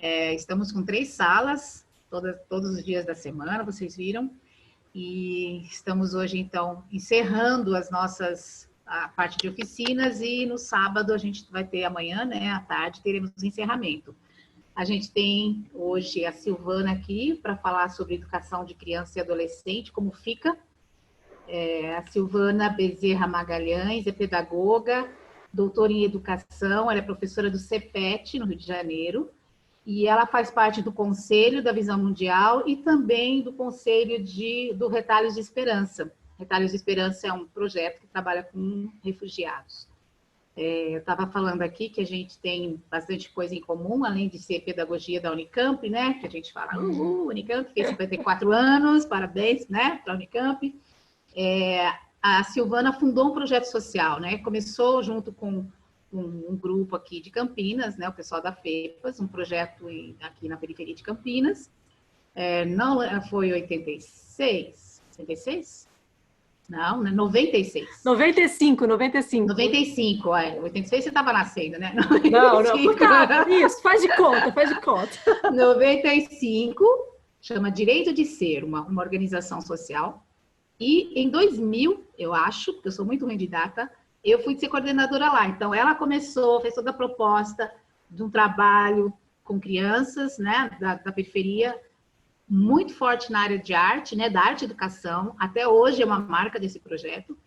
Estamos com 3 salas, todos os dias da semana, vocês viram. E estamos hoje, então, encerrando a parte de oficinas, e no sábado a gente vai ter amanhã, né, à tarde, teremos o encerramento. A gente tem hoje a Silvana aqui para falar sobre educação de criança e adolescente, como fica. A Silvana Bezerra Magalhães é pedagoga, doutora em educação, ela é professora do CEPET, no Rio de Janeiro, e ela faz parte do Conselho da Visão Mundial e também do Conselho do Retalhos de Esperança. Retalhos de Esperança é um projeto que trabalha com refugiados. Eu estava falando aqui que a gente tem bastante coisa em comum, além de ser pedagogia da Unicamp, né? Que a gente fala, Unicamp, fez 54 anos, parabéns, né, para a Unicamp. A Silvana fundou um projeto social, né? Começou junto com um grupo aqui de Campinas, né? O pessoal da FEPAS, um projeto aqui na periferia de Campinas. Não foi 86? 86? Não, 96. 95. 95, 86 você estava nascendo, né? 95. Não. Tá, isso, faz de conta. 95, chama Direito de Ser, uma organização social. E em 2000, eu acho, porque eu sou muito ruim de data, eu fui ser coordenadora lá. Então, ela começou, fez toda a proposta de um trabalho com crianças, né, da periferia, muito forte na área de arte, né, da arte e educação. Até hoje é uma marca desse projeto.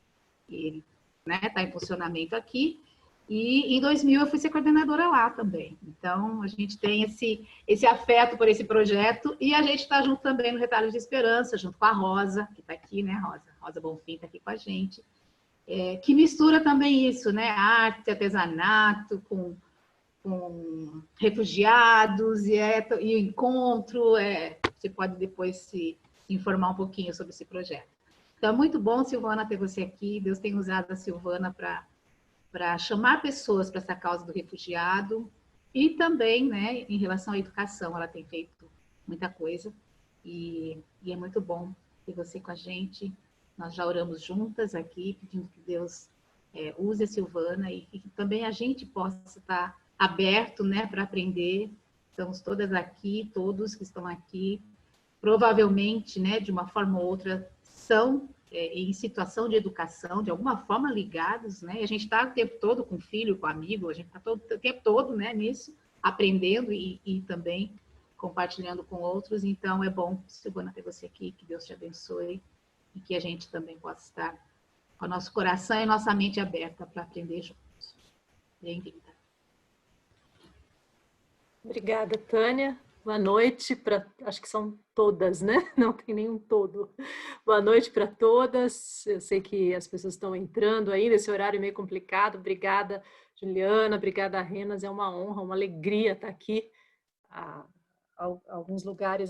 Ele, né, está em funcionamento aqui. E em 2000 eu fui ser coordenadora lá também. Então, a gente tem esse afeto por esse projeto, e a gente está junto também no Retalhos de Esperança, junto com a Rosa, que está aqui, né, Rosa Bonfim está aqui com a gente, que mistura também isso, né, arte, artesanato, com refugiados, e o encontro, você pode depois se informar um pouquinho sobre esse projeto. Então, é muito bom, Silvana, ter você aqui. Deus tem usado a Silvana para chamar pessoas para essa causa do refugiado, e também, né, em relação à educação, ela tem feito muita coisa, e é muito bom ter você com a gente. Nós já oramos juntas aqui, pedindo que Deus use a Silvana, e que também a gente possa estar aberto, né, para aprender. Estamos todas aqui, todos que estão aqui, provavelmente, né, de uma forma ou outra, são em situação de educação, de alguma forma ligados, né? E a gente está o tempo todo com filho, com amigo, a gente está o tempo todo, né, nisso, aprendendo e também compartilhando com outros. Então, é bom, Silvana, ter você aqui, que Deus te abençoe, e que a gente também possa estar com o nosso coração e nossa mente aberta para aprender juntos. Bem-vinda. Obrigada, Tânia. Boa noite para... Acho que são todas, né? Não tem nenhum todo. Boa noite para todas. Eu sei que as pessoas estão entrando aí nesse horário meio complicado. Obrigada, Juliana. Obrigada, Renas. É uma honra, uma alegria estar aqui. Alguns lugares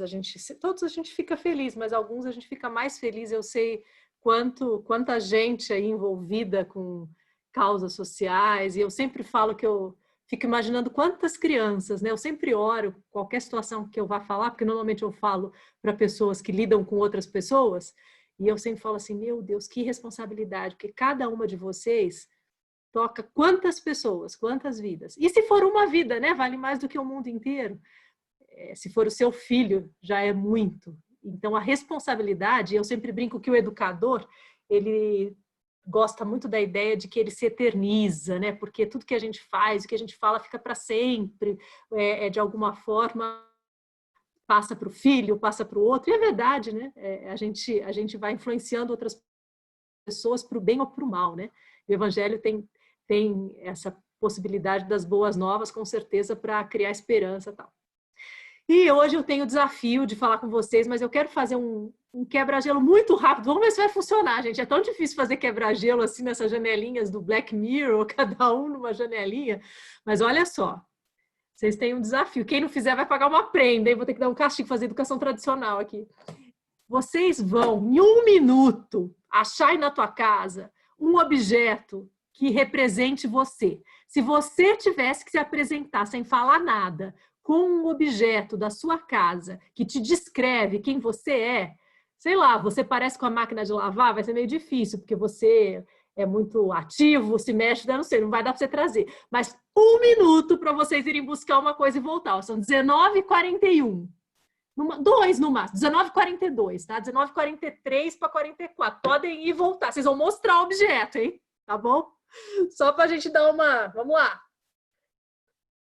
todos a gente fica feliz, mas alguns a gente fica mais feliz. Eu sei quanta gente aí envolvida com causas sociais, e eu sempre falo que eu fico imaginando quantas crianças, né? Eu sempre oro, qualquer situação que eu vá falar, porque normalmente eu falo para pessoas que lidam com outras pessoas, e eu sempre falo assim, meu Deus, que responsabilidade, porque cada uma de vocês toca quantas pessoas, quantas vidas. E se for uma vida, né? Vale mais do que o mundo inteiro. Se for o seu filho, já é muito. Então, a responsabilidade, eu sempre brinco que o educador, ele gosta muito da ideia de que ele se eterniza, né? Porque tudo que a gente faz, o que a gente fala fica para sempre, de alguma forma passa para o filho, passa para o outro, e é verdade, né? A gente vai influenciando outras pessoas para o bem ou para o mal, né? O Evangelho tem essa possibilidade das boas novas, com certeza, para criar esperança e tal. E hoje eu tenho o desafio de falar com vocês, mas eu quero fazer um quebra-gelo muito rápido. Vamos ver se vai funcionar, gente. É tão difícil fazer quebra-gelo assim nessas janelinhas do Black Mirror, cada um numa janelinha. Mas olha só, vocês têm um desafio. Quem não fizer vai pagar uma prenda, hein? Vou ter que dar um castigo, fazer educação tradicional aqui. Vocês vão, em 1 minuto, achar aí na tua casa um objeto que represente você. Se você tivesse que se apresentar sem falar nada, com um objeto da sua casa que te descreve quem você é, sei lá, você parece com a máquina de lavar, vai ser meio difícil, porque você é muito ativo, se mexe, não sei, não vai dar para você trazer. Mas 1 minuto para vocês irem buscar uma coisa e voltar. São 19h41. 2 no máximo. 19h42, tá? 19h43 para 44. Podem ir e voltar. Vocês vão mostrar o objeto, hein? Tá bom? Só para a gente dar uma... Vamos lá.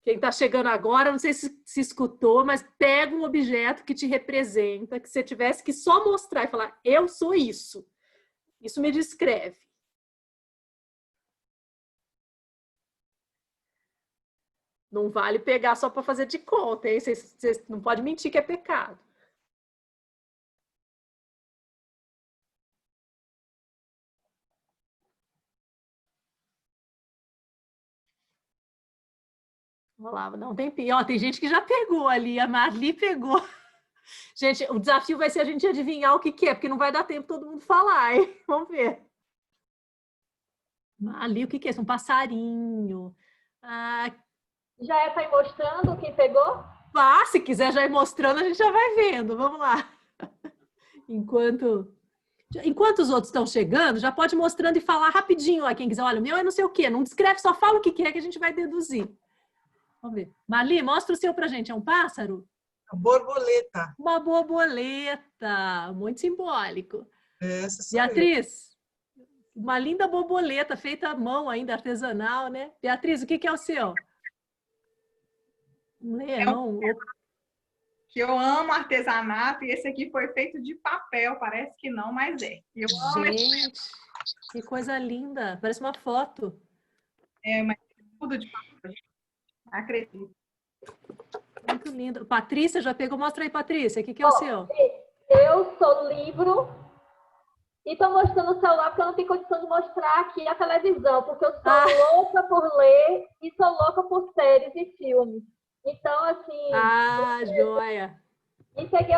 Quem está chegando agora, não sei se escutou, mas pega um objeto que te representa, que você tivesse que só mostrar e falar, eu sou isso. Isso me descreve. Não vale pegar só para fazer de conta, hein? Você não pode mentir que é pecado. Vamos lá, vou dar um tempinho. Ó, tem gente que já pegou ali, a Marli pegou. Gente, o desafio vai ser a gente adivinhar o que que é, porque não vai dar tempo todo mundo falar, hein? Vamos ver. Ali, o que que é? É um passarinho. Ah, já é para ir mostrando quem pegou? Se quiser já ir mostrando, a gente já vai vendo. Vamos lá. Enquanto os outros estão chegando, já pode ir mostrando e falar rapidinho lá. Quem quiser, olha, o meu é não sei o quê. Não descreve, só fala o que é que a gente vai deduzir. Vamos ver. Marli, mostra o seu pra gente. É um pássaro? Uma borboleta. Uma borboleta. Muito simbólico. Essa sou Beatriz, uma linda borboleta feita à mão ainda, artesanal, né? Beatriz, o que é o seu? Um leão. Que eu amo artesanato e esse aqui foi feito de papel, parece que não, mas é. Eu amo Gente, que coisa linda. Parece uma foto. mas tudo de papel. Acredito. Muito lindo. Patrícia, já pegou? Mostra aí, Patrícia. O que é o seu? Eu sou livro e estou mostrando o celular porque eu não tenho condição de mostrar aqui a televisão, porque eu sou louca por ler e sou louca por séries e filmes. Então, assim... joia! E peguei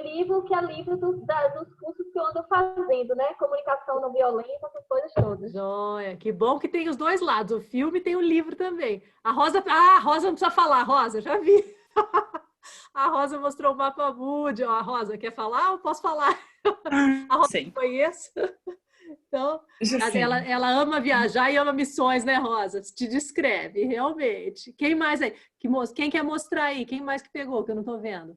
livro, que é livro dos cursos que eu ando fazendo, né? Comunicação não violenta, essas coisas todas. Joia! Que bom que tem os dois lados, o filme e tem o livro também. A Rosa não precisa falar, Rosa, já vi. A Rosa mostrou o mapa mundi. A Rosa, quer falar ou posso falar? A Rosa Sim. conhece. Então, ela ama viajar e ama missões, né, Rosa? Te descreve, realmente. Quem mais aí? Quem quer mostrar aí? Quem mais que pegou, que eu não estou vendo?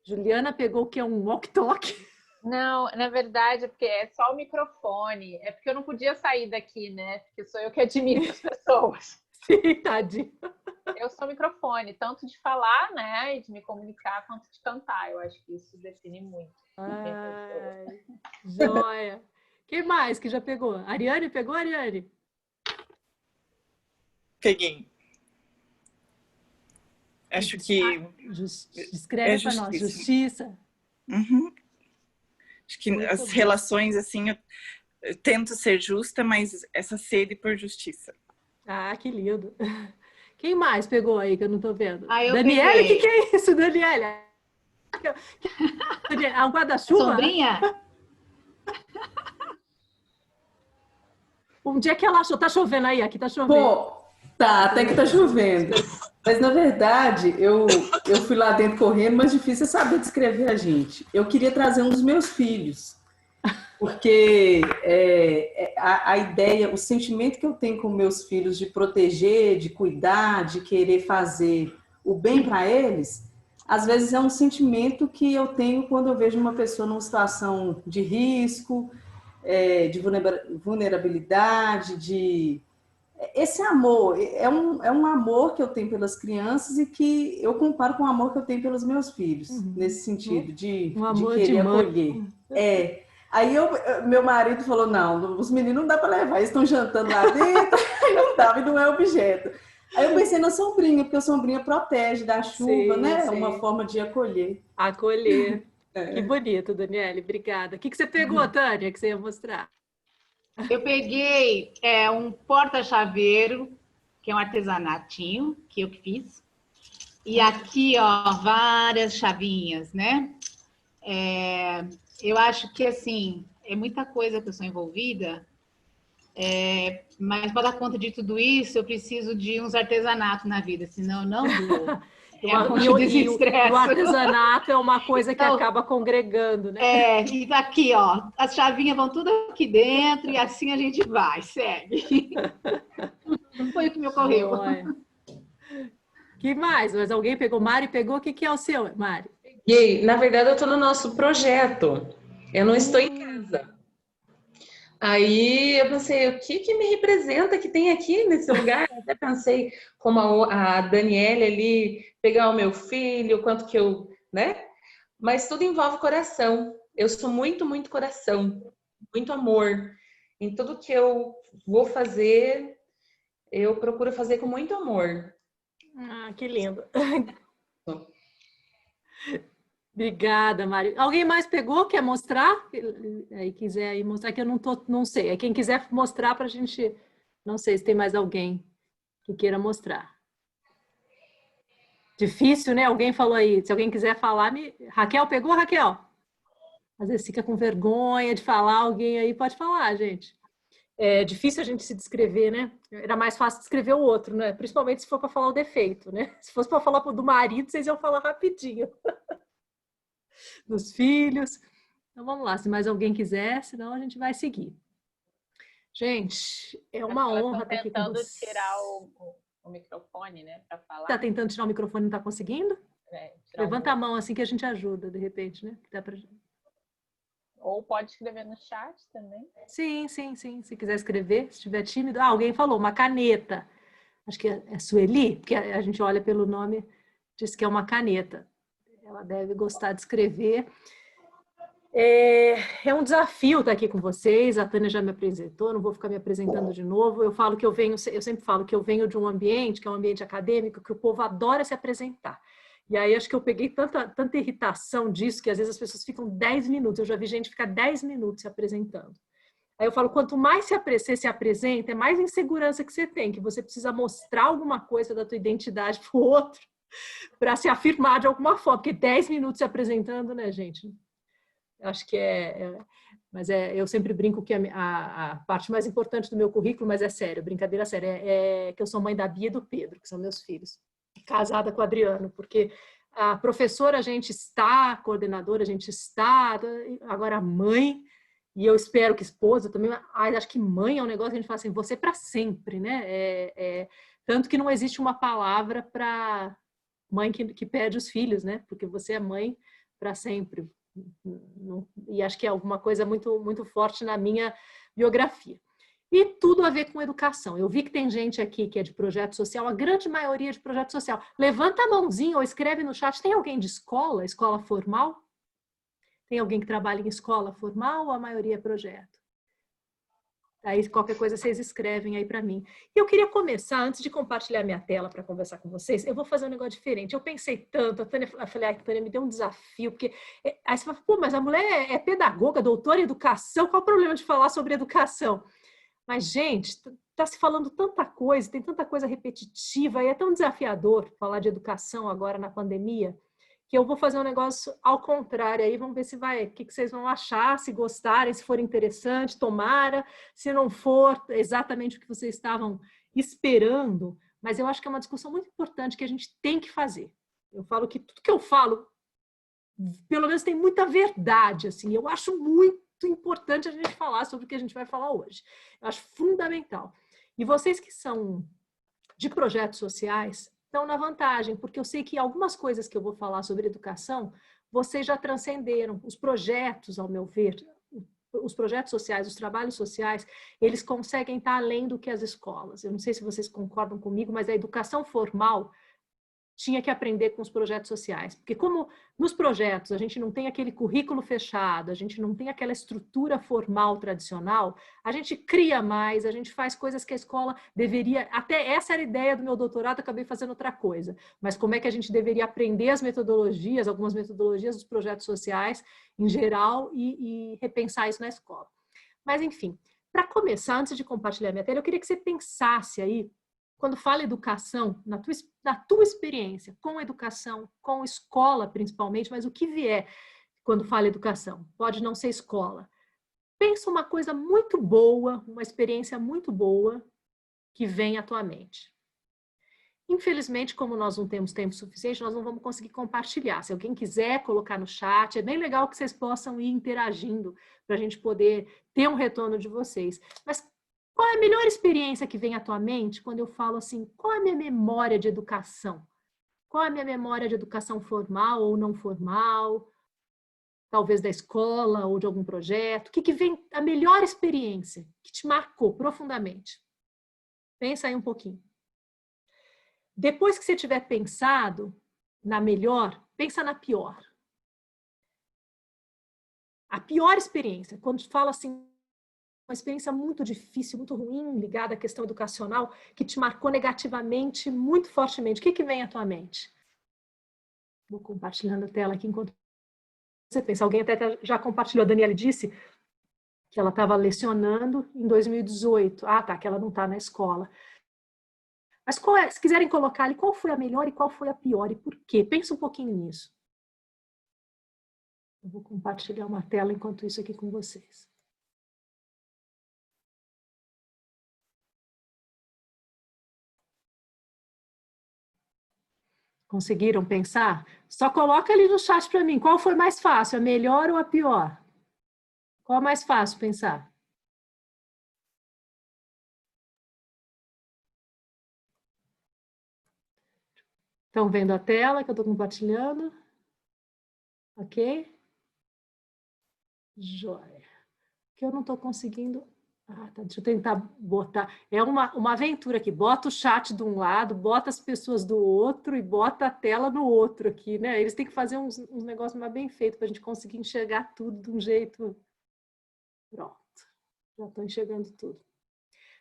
Juliana pegou o que é um walkie-talkie? Não, na verdade, é porque é só o microfone. É porque eu não podia sair daqui, né? Porque sou eu que admiro as pessoas. Sim, tadinho. Eu sou microfone, tanto de falar, né? E de me comunicar, quanto de cantar. Eu acho que isso define muito. Joia. Quem mais que já pegou? Ariane pegou, Ariane? Peguei. Acho que... Descreve para nós. Justiça. Uhum. Acho que Muito as bom. relações, assim, eu tento ser justa, mas essa sede por justiça. Que lindo. Quem mais pegou aí que eu não estou vendo? Eu Daniele, o peguei. que é isso, Daniele? Um guarda-chuva? Sombrinha? Um dia que ela achou, tá chovendo aí, aqui tá chovendo. Bom, tá, até que tá chovendo. Mas, na verdade, eu fui lá dentro correndo, mas difícil é saber descrever a gente. Eu queria trazer um dos meus filhos, porque a ideia, o sentimento que eu tenho com meus filhos de proteger, de cuidar, de querer fazer o bem para eles, às vezes é um sentimento que eu tenho quando eu vejo uma pessoa numa situação de risco, de vulnerabilidade, de... Esse amor, é um amor que eu tenho pelas crianças e que eu comparo com o amor que eu tenho pelos meus filhos, nesse sentido, de querer acolher. Aí meu marido falou, não, os meninos não dá para levar, eles estão jantando lá dentro, aí não dá, e não é objeto. Aí eu pensei na sombrinha, porque a sombrinha protege da chuva, né? É uma forma de acolher. Acolher. Que bonito, Daniele, obrigada. O que você pegou, Tânia, que você ia mostrar? Eu peguei um porta-chaveiro, que é um artesanatinho, que eu que fiz. E aqui, ó, várias chavinhas, né? Eu acho que, assim, é muita coisa que eu sou envolvida, mas para dar conta de tudo isso, eu preciso de uns artesanatos na vida, senão eu não dou. O artesanato é uma coisa que acaba congregando, né? E daqui, ó, as chavinhas vão tudo aqui dentro e assim a gente vai, segue. Foi o que me ocorreu. Olha. Que mais? Mas alguém pegou? Mari pegou? O que que é o seu, Mari? E, na verdade, eu estou no nosso projeto. Eu não estou em casa. Aí eu pensei, o que que me representa que tem aqui nesse lugar? Eu até pensei como a Daniela ali, pegar o meu filho, quanto que eu, né? Mas tudo envolve coração. Eu sou muito, muito coração, muito amor. Em tudo que eu vou fazer, eu procuro fazer com muito amor. Ah, que lindo. Obrigada, Mari. Alguém mais pegou? Quer mostrar? Aí quiser aí mostrar que eu não sei. É quem quiser mostrar para a gente. Não sei se tem mais alguém que queira mostrar. Difícil, né? Alguém falou aí. Se alguém quiser falar, Raquel pegou, Raquel? Às vezes fica com vergonha de falar. Alguém aí pode falar, gente. É difícil a gente se descrever, né? Era mais fácil descrever o outro, né? Principalmente se for para falar o defeito, né? Se fosse para falar do marido, vocês iam falar rapidinho. Dos filhos. Então vamos lá, se mais alguém quiser, senão a gente vai seguir. Gente, é uma honra estar aqui com vocês. Tentando tirar o microfone, né, para falar. Tá tentando tirar o microfone e não tá conseguindo? Levanta a mão assim que a gente ajuda, de repente, né? Dá pra... Ou pode escrever no chat também. Sim. Se quiser escrever, se estiver tímido. Ah, alguém falou, uma caneta. Acho que é Sueli, porque a gente olha pelo nome, diz que é uma caneta. Ela deve gostar de escrever. É um desafio estar aqui com vocês. A Tânia já me apresentou, não vou ficar me apresentando de novo. Eu sempre falo que eu venho de um ambiente, que é um ambiente acadêmico, que o povo adora se apresentar. E aí acho que eu peguei tanta irritação disso, que às vezes as pessoas ficam 10 minutos. Eu já vi gente ficar 10 minutos se apresentando. Aí eu falo, quanto mais você se apresenta, é mais insegurança que você tem, que você precisa mostrar alguma coisa da tua identidade para o outro, para se afirmar de alguma forma, porque 10 minutos se apresentando, né, gente? Acho que mas eu sempre brinco que a parte mais importante do meu currículo, mas é sério, brincadeira séria, é que eu sou mãe da Bia e do Pedro, que são meus filhos, casada com o Adriano, porque a professora a gente está, a coordenadora a gente está, agora a mãe, e eu espero que esposa também, acho que mãe é um negócio que a gente fala assim, você para sempre, né? Tanto que não existe uma palavra para mãe que perde os filhos, né? Porque você é mãe para sempre. E acho que é alguma coisa muito, muito forte na minha biografia. E tudo a ver com educação. Eu vi que tem gente aqui que é de projeto social, a grande maioria é de projeto social. Levanta a mãozinha ou escreve no chat. Tem alguém de escola formal? Tem alguém que trabalha em escola formal ou a maioria é projeto? Aí qualquer coisa vocês escrevem aí para mim. E eu queria começar, antes de compartilhar minha tela para conversar com vocês, eu vou fazer um negócio diferente. Eu pensei tanto, eu falei, a Tânia me deu um desafio, porque aí você fala, pô, mas a mulher é pedagoga, doutora em educação, qual o problema de falar sobre educação? Mas, gente, está se falando tanta coisa, tem tanta coisa repetitiva, e é tão desafiador falar de educação agora na pandemia, que eu vou fazer um negócio ao contrário aí, vamos ver se vai, o que vocês vão achar, se gostarem, se for interessante, tomara, se não for exatamente o que vocês estavam esperando, mas eu acho que é uma discussão muito importante que a gente tem que fazer. Eu falo que tudo que eu falo, pelo menos tem muita verdade, assim, eu acho muito importante a gente falar sobre o que a gente vai falar hoje. Eu acho fundamental. E vocês que são de projetos sociais, estão na vantagem, porque eu sei que algumas coisas que eu vou falar sobre educação, vocês já transcenderam. Os projetos, ao meu ver, os projetos sociais, os trabalhos sociais, eles conseguem estar além do que as escolas. Eu não sei se vocês concordam comigo, mas a educação formal tinha que aprender com os projetos sociais. Porque como nos projetos a gente não tem aquele currículo fechado, a gente não tem aquela estrutura formal tradicional, a gente cria mais, a gente faz coisas que a escola deveria... Até essa era a ideia do meu doutorado, acabei fazendo outra coisa. Mas como é que a gente deveria aprender as metodologias, algumas metodologias dos projetos sociais em geral e repensar isso na escola. Mas, enfim, para começar, antes de compartilhar minha tela, eu queria que você pensasse aí, quando fala educação, na tua experiência com educação, com escola principalmente, mas o que vier quando fala educação, pode não ser escola. Pensa uma coisa muito boa, uma experiência muito boa que vem à tua mente. Infelizmente, como nós não temos tempo suficiente, nós não vamos conseguir compartilhar. Se alguém quiser colocar no chat, é bem legal que vocês possam ir interagindo para a gente poder ter um retorno de vocês. Mas Qual é a melhor experiência que vem à tua mente quando eu falo assim, qual é a minha memória de educação? Qual é a minha memória de educação formal ou não formal? Talvez da escola ou de algum projeto. O que vem a melhor experiência que te marcou profundamente? Pensa aí um pouquinho. Depois que você tiver pensado na melhor, pensa na pior. A pior experiência, quando fala assim, uma experiência muito difícil, muito ruim, ligada à questão educacional, que te marcou negativamente, muito fortemente. O que vem à tua mente? Vou compartilhando a tela aqui enquanto você pensa. Alguém até já compartilhou. A Daniela disse que ela estava lecionando em 2018. Ah, tá, que ela não está na escola. Mas se quiserem colocar ali, qual foi a melhor e qual foi a pior e por quê? Pensa um pouquinho nisso. Eu vou compartilhar uma tela enquanto isso aqui com vocês. Conseguiram pensar? Só coloca ali no chat para mim. Qual foi mais fácil, a melhor ou a pior? Qual é mais fácil pensar? Estão vendo a tela que eu estou compartilhando? Ok? Joia. Que eu não estou conseguindo... Ah, tá, deixa eu tentar botar. É uma aventura aqui. Bota o chat de um lado, bota as pessoas do outro e bota a tela no outro aqui, né? Eles têm que fazer uns negócios mais bem feitos para a gente conseguir enxergar tudo de um jeito... Pronto. Já estou enxergando tudo.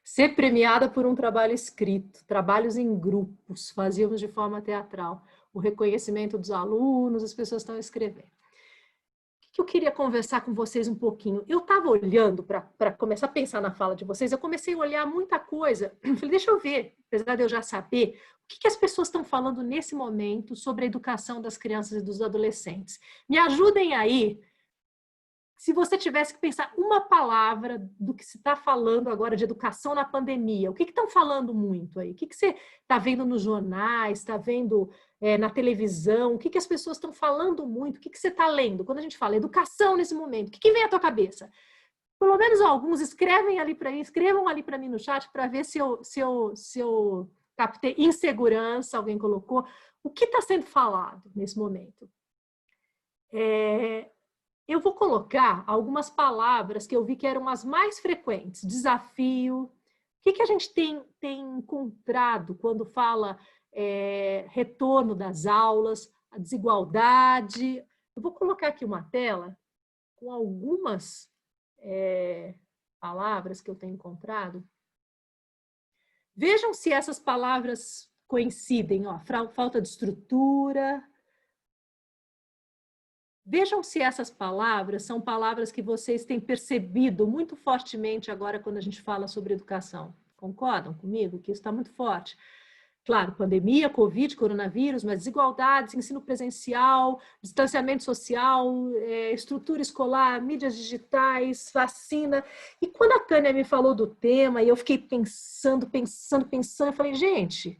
Ser premiada por um trabalho escrito, trabalhos em grupos, fazíamos de forma teatral. O reconhecimento dos alunos, as pessoas estão escrevendo. O que eu queria conversar com vocês um pouquinho? Eu estava olhando para começar a pensar na fala de vocês, eu comecei a olhar muita coisa. Falei, deixa eu ver, apesar de eu já saber, o que as pessoas estão falando nesse momento sobre a educação das crianças e dos adolescentes. Me ajudem aí. Se você tivesse que pensar uma palavra do que se está falando agora de educação na pandemia, o que estão falando muito aí? O que você está vendo nos jornais, está vendo na televisão? O que as pessoas estão falando muito? O que você está lendo? Quando a gente fala educação nesse momento, o que vem à tua cabeça? Pelo menos alguns escrevam ali para mim no chat para ver se eu captei insegurança, alguém colocou. O que está sendo falado nesse momento? Eu vou colocar algumas palavras que eu vi que eram as mais frequentes. Desafio. O que a gente tem encontrado quando fala retorno das aulas, a desigualdade. Eu vou colocar aqui uma tela com algumas palavras que eu tenho encontrado. Vejam se essas palavras coincidem. Ó, falta de estrutura. Vejam se essas palavras são palavras que vocês têm percebido muito fortemente agora quando a gente fala sobre educação. Concordam comigo que isso está muito forte? Claro, pandemia, Covid, coronavírus, mas desigualdades, ensino presencial, distanciamento social, estrutura escolar, mídias digitais, vacina. E quando a Tânia me falou do tema, e eu fiquei pensando, eu falei, gente...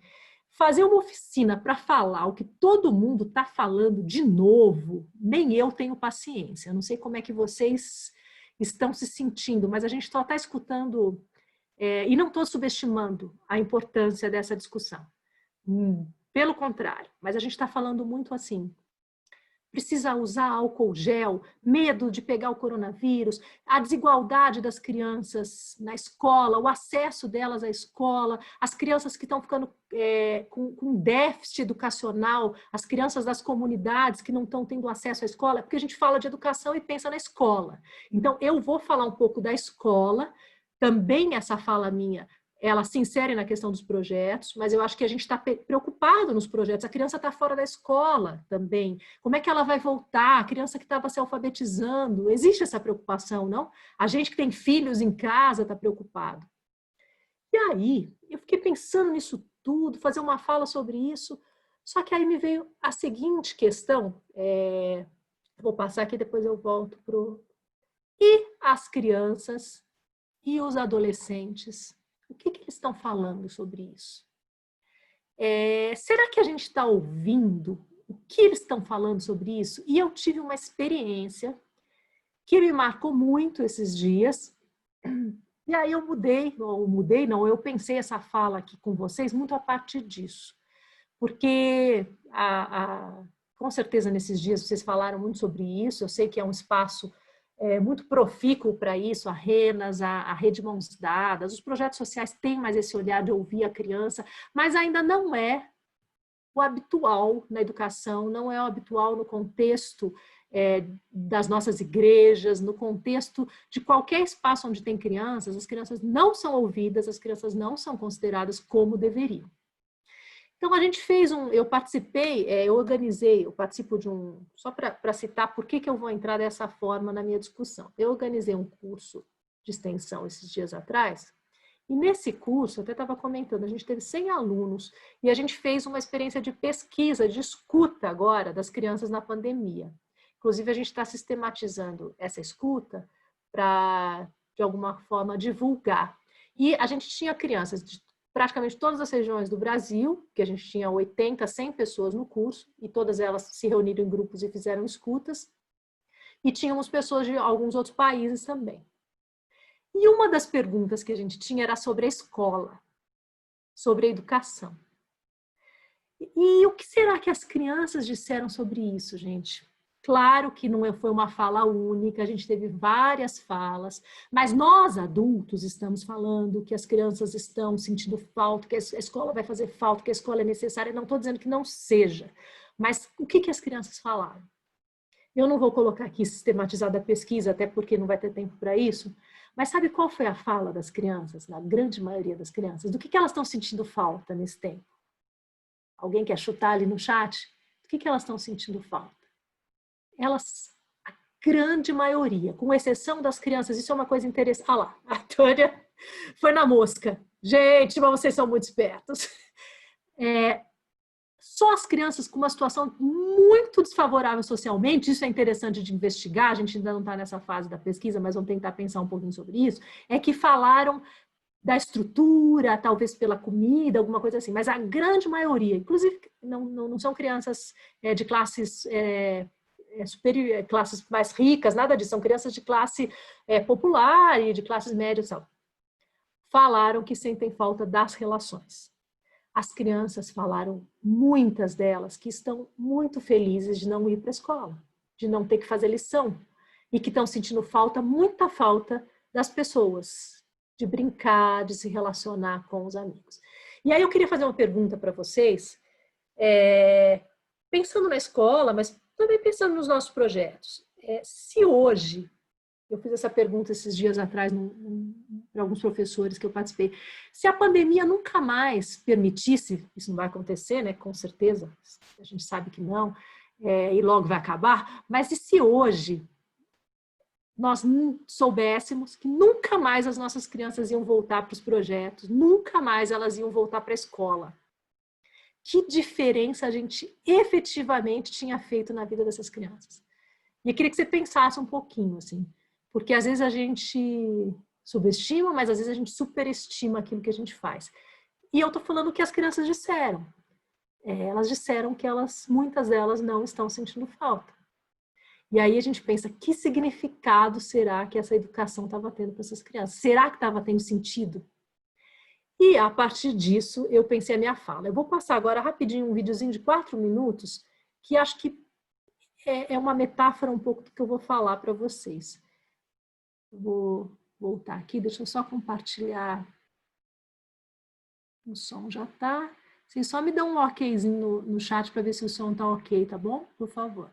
Fazer uma oficina para falar o que todo mundo está falando de novo, nem eu tenho paciência. Eu não sei como é que vocês estão se sentindo, mas a gente só está escutando e não estou subestimando a importância dessa discussão. Pelo contrário, mas a gente está falando muito assim. Precisa usar álcool gel, medo de pegar o coronavírus, a desigualdade das crianças na escola, o acesso delas à escola, as crianças que estão ficando com déficit educacional, as crianças das comunidades que não estão tendo acesso à escola, porque a gente fala de educação e pensa na escola. Então, eu vou falar um pouco da escola, também essa fala minha, ela se insere na questão dos projetos, mas eu acho que a gente está preocupado nos projetos. A criança está fora da escola também. Como é que ela vai voltar? A criança que estava se alfabetizando. Existe essa preocupação, não? A gente que tem filhos em casa está preocupado. E aí, eu fiquei pensando nisso tudo, fazer uma fala sobre isso, só que aí me veio a seguinte questão, vou passar aqui, depois eu volto para o... E as crianças e os adolescentes... O que eles estão falando sobre isso? Será que a gente está ouvindo o que eles estão falando sobre isso? E eu tive uma experiência que me marcou muito esses dias, E aí eu mudei, não, eu pensei essa fala aqui com vocês muito a partir disso. Porque, com certeza, nesses dias vocês falaram muito sobre isso, eu sei que é um espaço muito profícuo para isso, a Renas, a Rede Mãos Dadas, os projetos sociais têm mais esse olhar de ouvir a criança, mas ainda não é o habitual na educação, não é o habitual no contexto das nossas igrejas, no contexto de qualquer espaço onde tem crianças, as crianças não são ouvidas, as crianças não são consideradas como deveriam. Então, a gente fez eu participei, eu organizei, eu participo de só para citar por que eu vou entrar dessa forma na minha discussão. Eu organizei um curso de extensão esses dias atrás, e nesse curso, eu até estava comentando, a gente teve 100 alunos, e a gente fez uma experiência de pesquisa, de escuta agora das crianças na pandemia. Inclusive, a gente está sistematizando essa escuta para, de alguma forma, divulgar. E a gente tinha crianças de praticamente todas as regiões do Brasil, que a gente tinha 80, 100 pessoas no curso, e todas elas se reuniram em grupos e fizeram escutas, e tínhamos pessoas de alguns outros países também. E uma das perguntas que a gente tinha era sobre a escola, sobre a educação. E o que será que as crianças disseram sobre isso, gente? Claro que não foi uma fala única, a gente teve várias falas, mas nós, adultos, estamos falando que as crianças estão sentindo falta, que a escola vai fazer falta, que a escola é necessária. Não estou dizendo que não seja, mas o que as crianças falaram? Eu não vou colocar aqui sistematizada a pesquisa, até porque não vai ter tempo para isso, mas sabe qual foi a fala das crianças, na grande maioria das crianças? Do que elas estão sentindo falta nesse tempo? Alguém quer chutar ali no chat? Do que elas estão sentindo falta? Elas, a grande maioria, com exceção das crianças, isso é uma coisa interessante. Ah lá, a Tânia foi na mosca. Gente, mas vocês são muito espertos. Só as crianças com uma situação muito desfavorável socialmente, isso é interessante de investigar, a gente ainda não está nessa fase da pesquisa, mas vamos tentar pensar um pouquinho sobre isso, é que falaram da estrutura, talvez pela comida, alguma coisa assim, mas a grande maioria, inclusive não são crianças de classes superior, classes mais ricas, nada disso, são crianças de classe popular e de classes médias, falaram que sentem falta das relações. As crianças falaram, muitas delas, que estão muito felizes de não ir para a escola, de não ter que fazer lição, e que estão sentindo falta, muita falta das pessoas, de brincar, de se relacionar com os amigos. E aí eu queria fazer uma pergunta para vocês, pensando na escola, mas também pensando nos nossos projetos. Se hoje, eu fiz essa pergunta esses dias atrás para alguns professores que eu participei, se a pandemia nunca mais permitisse, isso não vai acontecer, né? Com certeza, a gente sabe que não, e logo vai acabar, mas e se hoje nós soubéssemos que nunca mais as nossas crianças iam voltar para os projetos, nunca mais elas iam voltar para a escola? Que diferença a gente efetivamente tinha feito na vida dessas crianças? E eu queria que você pensasse um pouquinho, assim, porque às vezes a gente subestima, mas às vezes a gente superestima aquilo que a gente faz. E eu estou falando o que as crianças disseram. Elas disseram que muitas delas não estão sentindo falta. E aí a gente pensa, que significado será que essa educação estava tendo para essas crianças? Será que estava tendo sentido? E a partir disso, eu pensei a minha fala. Eu vou passar agora rapidinho um videozinho de 4 minutos, que acho que é uma metáfora um pouco do que eu vou falar para vocês. Vou voltar aqui, deixa eu só compartilhar. O som já está. Vocês só me dão um okzinho no chat para ver se o som está ok, tá bom? Por favor.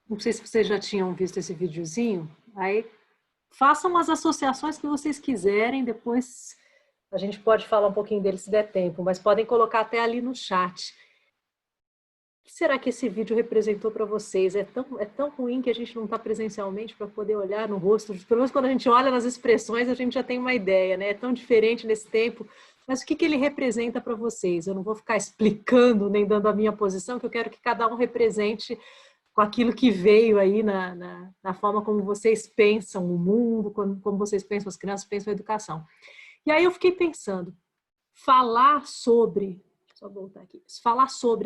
Não sei se vocês já tinham visto esse videozinho. Aí façam as associações que vocês quiserem, depois a gente pode falar um pouquinho dele se der tempo, mas podem colocar até ali no chat. O que será que esse vídeo representou para vocês? É tão ruim que a gente não está presencialmente para poder olhar no rosto. Pelo menos quando a gente olha nas expressões, a gente já tem uma ideia, né? É tão diferente nesse tempo. Mas o que ele representa para vocês? Eu não vou ficar explicando nem dando a minha posição, que eu quero que cada um represente com aquilo que veio aí na forma como vocês pensam o mundo, como vocês pensam as crianças, pensam a educação. E aí eu fiquei pensando, falar sobre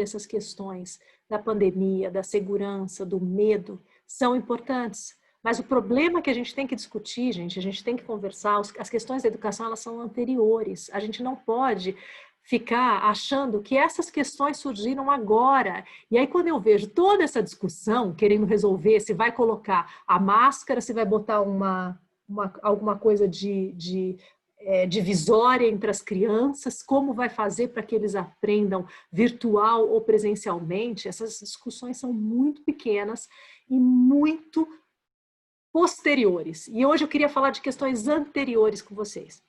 essas questões da pandemia, da segurança, do medo, são importantes. Mas o problema que a gente tem que discutir, gente, a gente tem que conversar, as questões da educação, elas são anteriores. A gente não pode ficar achando que essas questões surgiram agora. E aí, quando eu vejo toda essa discussão, querendo resolver se vai colocar a máscara, se vai botar alguma coisa divisória entre as crianças, como vai fazer para que eles aprendam virtual ou presencialmente, essas discussões são muito pequenas e muito posteriores. E hoje eu queria falar de questões anteriores com vocês.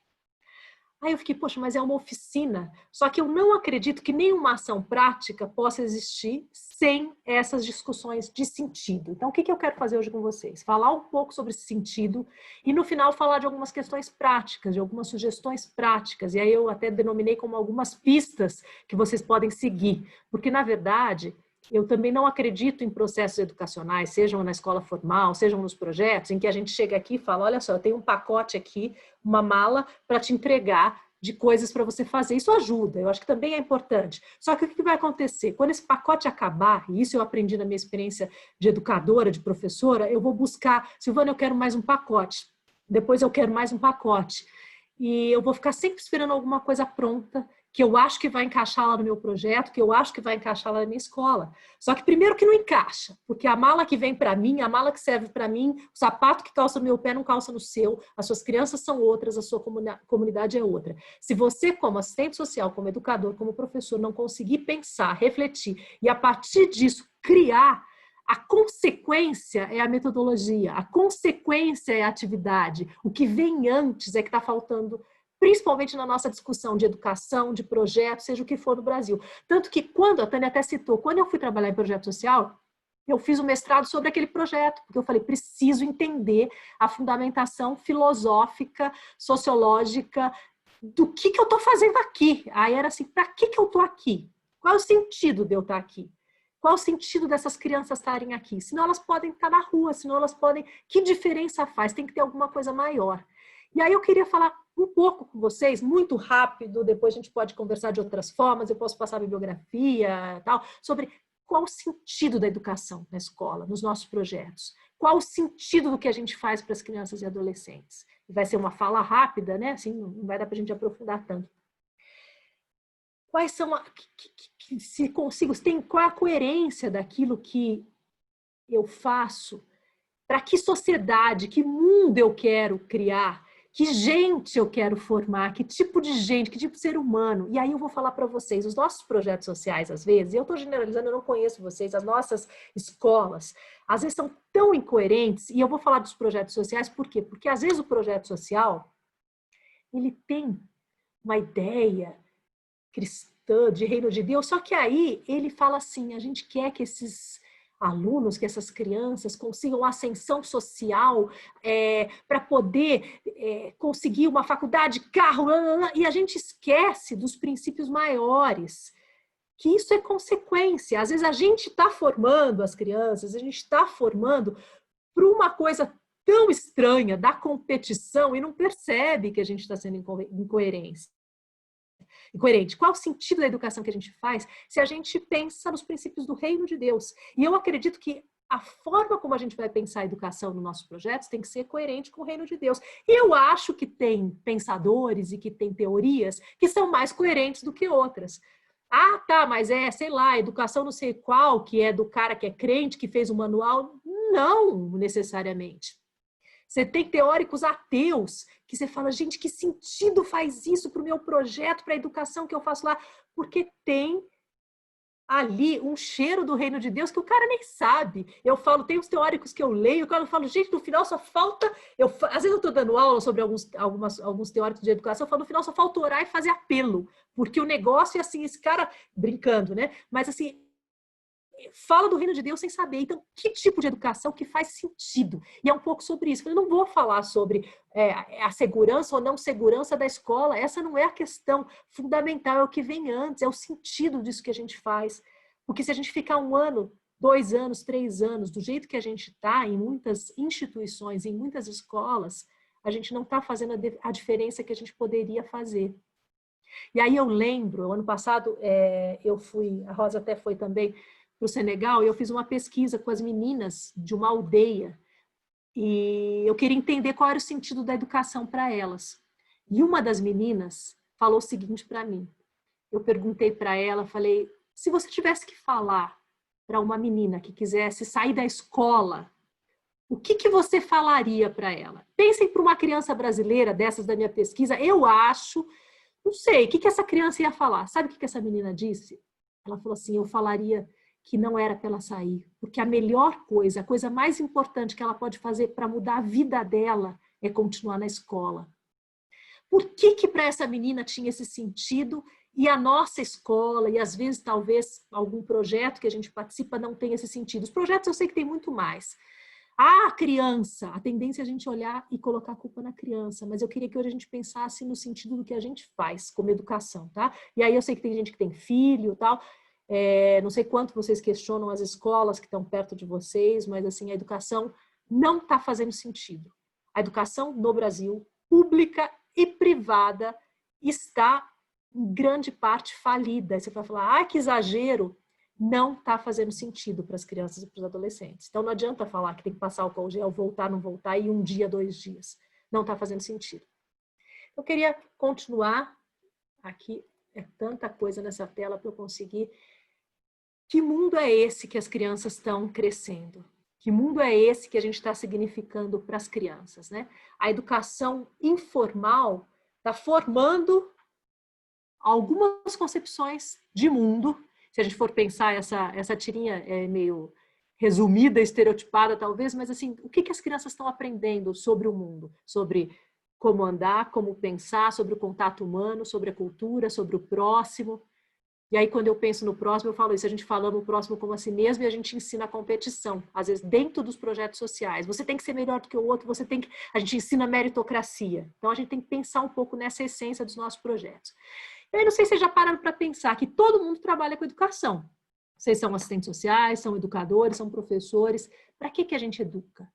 Aí eu fiquei, poxa, mas é uma oficina. Só que eu não acredito que nenhuma ação prática possa existir sem essas discussões de sentido. Então, o que eu quero fazer hoje com vocês? Falar um pouco sobre esse sentido e, no final, falar de algumas questões práticas, de algumas sugestões práticas. E aí eu até denominei como algumas pistas que vocês podem seguir. Porque, na verdade, eu também não acredito em processos educacionais, sejam na escola formal, sejam nos projetos, em que a gente chega aqui e fala, olha só, eu tenho um pacote aqui, uma mala para te entregar de coisas para você fazer. Isso ajuda, eu acho que também é importante. Só que o que vai acontecer? Quando esse pacote acabar, e isso eu aprendi na minha experiência de educadora, de professora, eu vou buscar, Silvana, eu quero mais um pacote. Depois eu quero mais um pacote. E eu vou ficar sempre esperando alguma coisa pronta, que eu acho que vai encaixar lá no meu projeto, que eu acho que vai encaixar lá na minha escola. Só que primeiro que não encaixa, porque a mala que vem para mim, a mala que serve para mim, o sapato que calça no meu pé não calça no seu, as suas crianças são outras, a sua comunidade é outra. Se você, como assistente social, como educador, como professor, não conseguir pensar, refletir e a partir disso criar, a consequência é a metodologia, a consequência é a atividade. O que vem antes é que está faltando, principalmente na nossa discussão de educação, de projetos, seja o que for no Brasil. Tanto que quando, a Tânia até citou, quando eu fui trabalhar em projeto social, eu fiz um mestrado sobre aquele projeto, porque eu falei, preciso entender a fundamentação filosófica, sociológica, do que eu estou fazendo aqui. Aí era assim, para que eu estou aqui? Qual é o sentido de eu estar aqui? Qual o sentido dessas crianças estarem aqui? Senão elas podem estar na rua, senão elas podem... Que diferença faz? Tem que ter alguma coisa maior. E aí eu queria falar um pouco com vocês, muito rápido, depois a gente pode conversar de outras formas, eu posso passar a bibliografia e tal, sobre qual o sentido da educação na escola, nos nossos projetos. Qual o sentido do que a gente faz para as crianças e adolescentes. Vai ser uma fala rápida, né? Assim, não vai dar para a gente aprofundar tanto. Quais são se consigo, qual é a coerência daquilo que eu faço? Para que sociedade, que mundo eu quero criar? Que gente eu quero formar? Que tipo de gente? Que tipo de ser humano? E aí eu vou falar para vocês, os nossos projetos sociais, às vezes, e eu estou generalizando, eu não conheço vocês, as nossas escolas, às vezes são tão incoerentes, e eu vou falar dos projetos sociais, por quê? Porque às vezes o projeto social, ele tem uma ideia cristã, de reino de Deus, só que aí ele fala assim, a gente quer que esses alunos, que essas crianças consigam ascensão social para poder conseguir uma faculdade, carro, e a gente esquece dos princípios maiores, que isso é consequência. Às vezes a gente está formando as crianças, a gente está formando para uma coisa tão estranha da competição e não percebe que a gente está sendo incoerente. Qual o sentido da educação que a gente faz se a gente pensa nos princípios do reino de Deus? E eu acredito que a forma como a gente vai pensar a educação no nossos projetos tem que ser coerente com o reino de Deus. E eu acho que tem pensadores e que tem teorias que são mais coerentes do que outras. Ah, tá, mas sei lá, educação não sei qual, que é do cara que é crente, que fez o manual. Não, necessariamente. Você tem teóricos ateus que você fala, gente, que sentido faz isso para o meu projeto, para a educação que eu faço lá? Porque tem ali um cheiro do reino de Deus que o cara nem sabe. Eu falo, tem os teóricos que eu leio, eu falo, gente, no final só falta... às vezes eu estou dando aula sobre alguns teóricos de educação, eu falo, no final só falta orar e fazer apelo, porque o negócio é assim, esse cara, brincando, né? Mas assim, fala do reino de Deus sem saber. Então, que tipo de educação que faz sentido? E é um pouco sobre isso. Eu não vou falar sobre a segurança ou não segurança da escola. Essa não é a questão fundamental, é o que vem antes, é o sentido disso que a gente faz. Porque se a gente ficar 1 ano, 2 anos, 3 anos, do jeito que a gente está em muitas instituições, em muitas escolas, a gente não está fazendo a diferença que a gente poderia fazer. E aí eu lembro, ano passado, eu fui, a Rosa até foi também, para o Senegal, e eu fiz uma pesquisa com as meninas de uma aldeia e eu queria entender qual era o sentido da educação para elas. E uma das meninas falou o seguinte para mim. Eu perguntei para ela, falei, se você tivesse que falar para uma menina que quisesse sair da escola, o que você falaria para ela? Pensem para uma criança brasileira dessas da minha pesquisa, eu acho, não sei, o que essa criança ia falar? Sabe o que essa menina disse? Ela falou assim, eu falaria que não era para ela sair, porque a melhor coisa, a coisa mais importante que ela pode fazer para mudar a vida dela é continuar na escola. Por que para essa menina tinha esse sentido e a nossa escola, e às vezes talvez algum projeto que a gente participa não tenha esse sentido? Os projetos eu sei que tem muito mais. A criança, a tendência é a gente olhar e colocar a culpa na criança, mas eu queria que hoje a gente pensasse no sentido do que a gente faz como educação, tá? E aí eu sei que tem gente que tem filho e tal, não sei quanto vocês questionam as escolas que estão perto de vocês, mas assim, a educação não está fazendo sentido. A educação no Brasil, pública e privada, está em grande parte falida. Aí você vai falar, que exagero, não está fazendo sentido para as crianças e para os adolescentes. Então não adianta falar que tem que passar álcool gel, voltar, não voltar, e 1 dia, 2 dias. Não está fazendo sentido. Eu queria continuar aqui, é tanta coisa nessa tela para eu conseguir. Que mundo é esse que as crianças estão crescendo? Que mundo é esse que a gente está significando para as crianças, né? A educação informal está formando algumas concepções de mundo. Se a gente for pensar, essa tirinha é meio resumida, estereotipada talvez, mas assim, o que as crianças estão aprendendo sobre o mundo? Sobre como andar, como pensar, sobre o contato humano, sobre a cultura, sobre o próximo. E aí, quando eu penso no próximo, eu falo isso, a gente fala no próximo como a si mesmo e a gente ensina a competição, às vezes dentro dos projetos sociais. Você tem que ser melhor do que o outro, a gente ensina meritocracia. Então, a gente tem que pensar um pouco nessa essência dos nossos projetos. Eu não sei se vocês já pararam para pensar que todo mundo trabalha com educação. Vocês são assistentes sociais, são educadores, são professores. Para que a gente educa?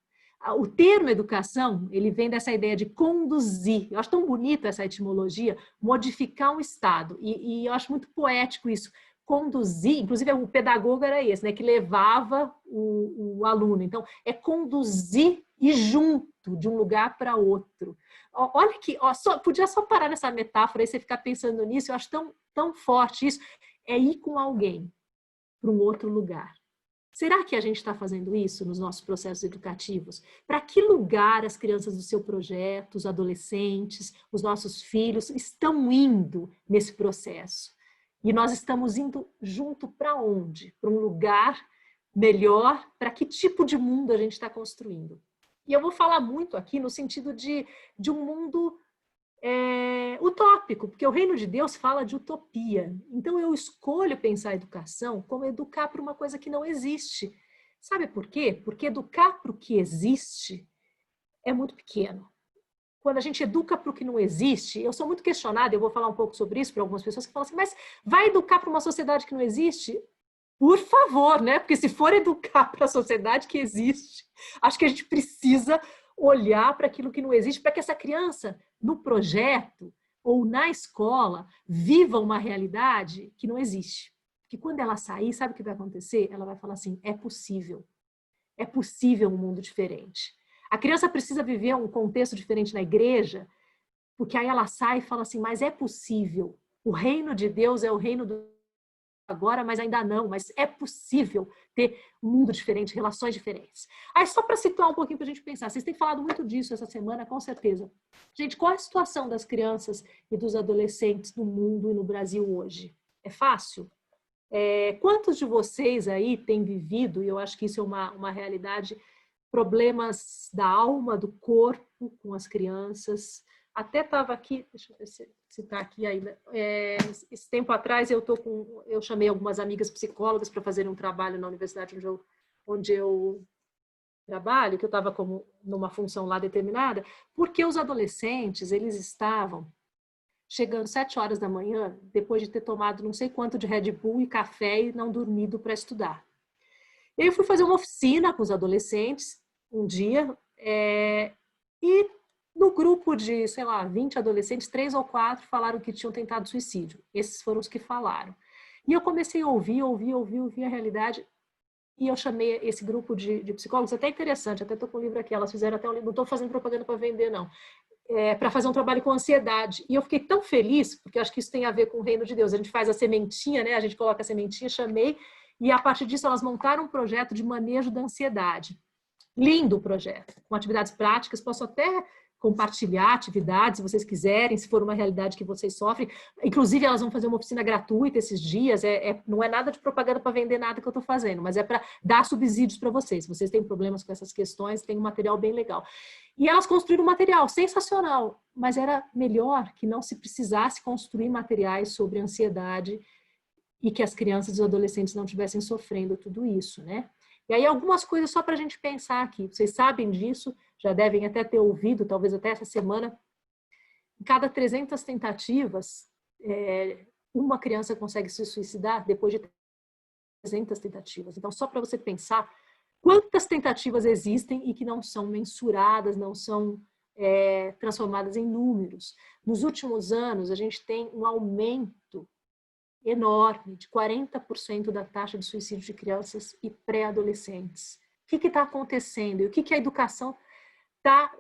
O termo educação, ele vem dessa ideia de conduzir. Eu acho tão bonita essa etimologia, modificar um estado. E eu acho muito poético isso. Conduzir, inclusive o pedagogo era esse, né, que levava o aluno. Então, é conduzir e junto, de um lugar para outro. Olha que, podia só parar nessa metáfora e você ficar pensando nisso, eu acho tão forte isso. É ir com alguém para um outro lugar. Será que a gente está fazendo isso nos nossos processos educativos? Para que lugar as crianças do seu projeto, os adolescentes, os nossos filhos estão indo nesse processo? E nós estamos indo junto para onde? Para um lugar melhor? Para que tipo de mundo a gente está construindo? E eu vou falar muito aqui no sentido de um mundo utópico, porque o reino de Deus fala de utopia. Então eu escolho pensar a educação como educar para uma coisa que não existe. Sabe por quê? Porque educar para o que existe é muito pequeno. Quando a gente educa para o que não existe, eu sou muito questionada, eu vou falar um pouco sobre isso para algumas pessoas que falam assim, mas vai educar para uma sociedade que não existe? Por favor, né? Porque se for educar para a sociedade que existe, acho que a gente precisa olhar para aquilo que não existe, para que essa criança, no projeto ou na escola, viva uma realidade que não existe. Que quando ela sair, sabe o que vai acontecer? Ela vai falar assim, é possível um mundo diferente. A criança precisa viver um contexto diferente na igreja, porque aí ela sai e fala assim, mas é possível. O reino de Deus é o reino do agora, mas ainda não, mas é possível ter um mundo diferente, relações diferentes. Aí só para situar um pouquinho para a gente pensar, vocês têm falado muito disso essa semana, com certeza. Gente, qual é a situação das crianças e dos adolescentes no mundo e no Brasil hoje? É fácil? Quantos de vocês aí têm vivido, e eu acho que isso é uma realidade, problemas da alma, do corpo com as crianças? Até estava aqui, deixa eu ver se está aqui ainda. Esse tempo atrás eu chamei algumas amigas psicólogas para fazer um trabalho na universidade onde eu trabalho, que eu estava como numa função lá determinada, porque os adolescentes, eles estavam chegando 7 horas da manhã, depois de ter tomado não sei quanto de Red Bull e café e não dormido para estudar. E aí eu fui fazer uma oficina com os adolescentes um dia, e no grupo de, sei lá, 20 adolescentes, 3 ou 4 falaram que tinham tentado suicídio. Esses foram os que falaram. E eu comecei a ouvir a realidade, e eu chamei esse grupo de psicólogos, até interessante, até estou com o livro aqui, elas fizeram até um livro, não estou fazendo propaganda para vender, não. Para fazer um trabalho com ansiedade. E eu fiquei tão feliz, porque eu acho que isso tem a ver com o reino de Deus. A gente faz a sementinha, né? A gente coloca a sementinha, chamei, e a partir disso elas montaram um projeto de manejo da ansiedade. Lindo o projeto, com atividades práticas, posso até compartilhar atividades, se vocês quiserem, se for uma realidade que vocês sofrem. Inclusive, elas vão fazer uma oficina gratuita esses dias, não é nada de propaganda para vender nada que eu estou fazendo, mas é para dar subsídios para vocês. Se vocês têm problemas com essas questões, tem um material bem legal. E elas construíram um material sensacional, mas era melhor que não se precisasse construir materiais sobre ansiedade e que as crianças e os adolescentes não estivessem sofrendo tudo isso, né? E aí algumas coisas só para a gente pensar aqui. Vocês sabem disso, já devem até ter ouvido, talvez até essa semana. Em cada 300 tentativas, uma criança consegue se suicidar depois de 300 tentativas. Então, só para você pensar quantas tentativas existem e que não são mensuradas, não são transformadas em números. Nos últimos anos, a gente tem um aumento enorme, de 40% da taxa de suicídio de crianças e pré-adolescentes. O que está acontecendo? E o que a educação está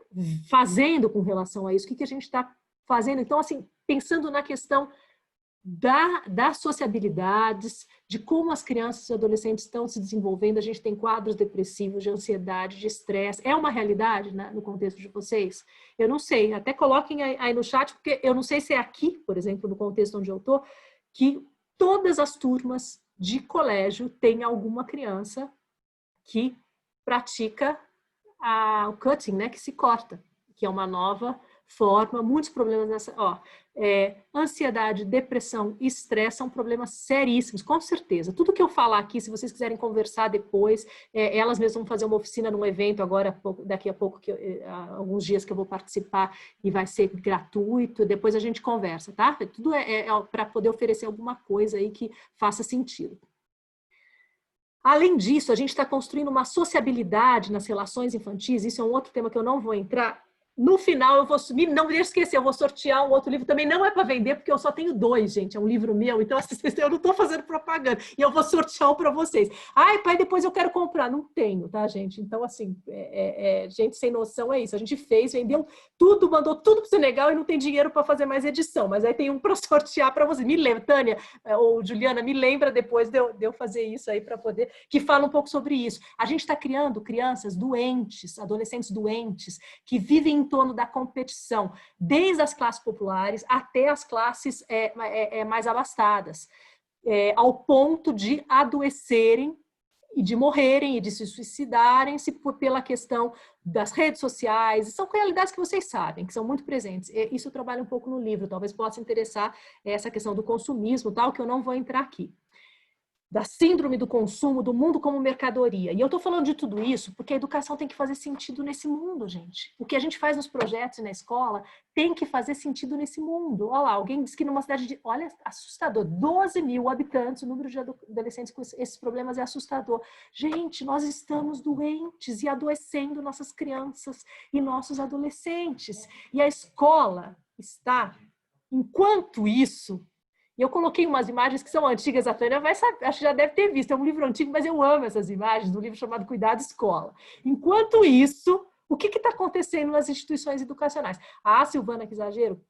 fazendo com relação a isso? O que a gente está fazendo? Então, assim, pensando na questão das sociabilidades, de como as crianças e adolescentes estão se desenvolvendo, a gente tem quadros depressivos, de ansiedade, de estresse. É uma realidade, né, no contexto de vocês? Eu não sei, até coloquem aí no chat, porque eu não sei se é aqui, por exemplo, no contexto onde eu estou, que todas as turmas de colégio têm alguma criança que pratica o cutting, né, que se corta, que é uma nova forma, muitos problemas nessa... ansiedade, depressão, estresse são problemas seríssimos, com certeza. Tudo que eu falar aqui, se vocês quiserem conversar depois, elas mesmas vão fazer uma oficina num evento agora, daqui a pouco, alguns dias que eu vou participar e vai ser gratuito, depois a gente conversa, tá? Tudo para poder oferecer alguma coisa aí que faça sentido. Além disso, a gente está construindo uma sociabilidade nas relações infantis, isso é um outro tema que eu não vou entrar. No final, eu vou subir, não deixe esquecer, eu vou sortear um outro livro, também não é para vender, porque eu só tenho 2, gente, é um livro meu, então eu não estou fazendo propaganda, e eu vou sortear um para vocês. Ai, pai, depois eu quero comprar. Não tenho, tá, gente? Então, assim, gente sem noção é isso, a gente fez, vendeu tudo, mandou tudo para o Senegal e não tem dinheiro para fazer mais edição, mas aí tem um para sortear para vocês. Me lembra, Tânia ou Juliana, me lembra depois de eu fazer isso aí para poder, que fala um pouco sobre isso. A gente está criando crianças doentes, adolescentes doentes, que vivem em torno da competição, desde as classes populares até as classes mais abastadas, ao ponto de adoecerem e de morrerem e de se suicidarem pela questão das redes sociais. São realidades que vocês sabem, que são muito presentes. Isso eu trabalho um pouco no livro, talvez possa interessar essa questão do consumismo, tal, que eu não vou entrar aqui. da síndrome do consumo, do mundo como mercadoria. E eu estou falando de tudo isso porque a educação tem que fazer sentido nesse mundo, gente. O que a gente faz nos projetos e na escola tem que fazer sentido nesse mundo. Olha lá, alguém disse que numa cidade de, olha, assustador, 12 mil habitantes, o número de adolescentes com esses problemas é assustador. Gente, nós estamos doentes e adoecendo nossas crianças e nossos adolescentes. E a escola está, enquanto isso... E eu coloquei umas imagens que são antigas, a Tânia vai saber, acho que já deve ter visto, é um livro antigo, mas eu amo essas imagens, um livro chamado Cuidado Escola. Enquanto isso, o que está acontecendo nas instituições educacionais? Ah, Silvana, que exagero.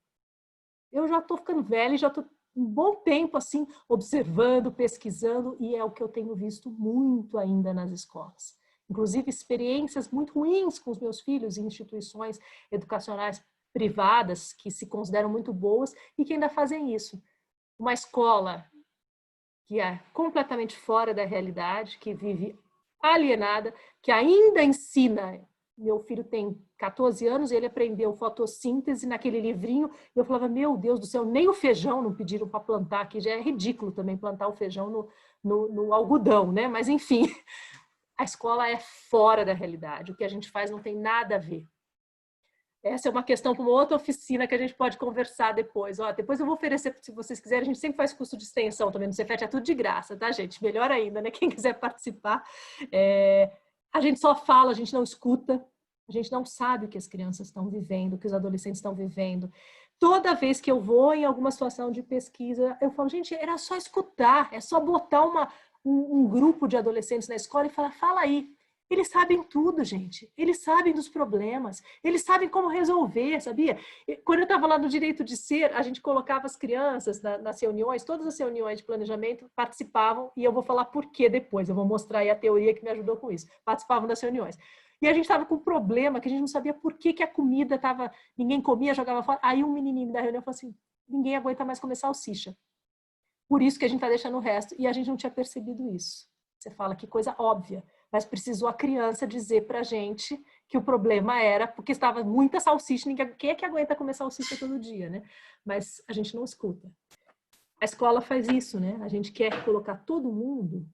Eu já estou ficando velha e já estou um bom tempo assim, observando, pesquisando, e é o que eu tenho visto muito ainda nas escolas. Inclusive, experiências muito ruins com os meus filhos em instituições educacionais privadas, que se consideram muito boas e que ainda fazem isso. Uma escola que é completamente fora da realidade, que vive alienada, que ainda ensina. Meu filho tem 14 anos, ele aprendeu fotossíntese naquele livrinho, e eu falava, meu Deus do céu, nem o feijão não pediram para plantar, que já é ridículo também plantar o feijão no algodão, né? Mas enfim, a escola é fora da realidade, o que a gente faz não tem nada a ver. Essa é uma questão para uma outra oficina que a gente pode conversar depois. Ó, depois eu vou oferecer, se vocês quiserem, a gente sempre faz curso de extensão também no Cefet, é tudo de graça, tá, gente? Melhor ainda, né? Quem quiser participar. A gente só fala, a gente não escuta, a gente não sabe o que as crianças estão vivendo, o que os adolescentes estão vivendo. Toda vez que eu vou em alguma situação de pesquisa, eu falo, gente, era só escutar, é só botar um grupo de adolescentes na escola e falar, fala aí. Eles sabem tudo, gente. Eles sabem dos problemas. Eles sabem como resolver, sabia? Quando eu estava lá no Direito de Ser, a gente colocava as crianças nas reuniões, todas as reuniões de planejamento participavam, e eu vou falar por quê depois, eu vou mostrar aí a teoria que me ajudou com isso. Participavam das reuniões. E a gente estava com um problema que a gente não sabia por que a comida estava... Ninguém comia, jogava fora. Aí um menininho da reunião falou assim, ninguém aguenta mais comer salsicha. Por isso que a gente está deixando o resto. E a gente não tinha percebido isso. Você fala que coisa óbvia. Mas precisou a criança dizer pra gente que o problema era porque estava muita salsicha, quem é que aguenta comer salsicha todo dia, né? Mas a gente não escuta. A escola faz isso, né? A gente quer colocar todo mundo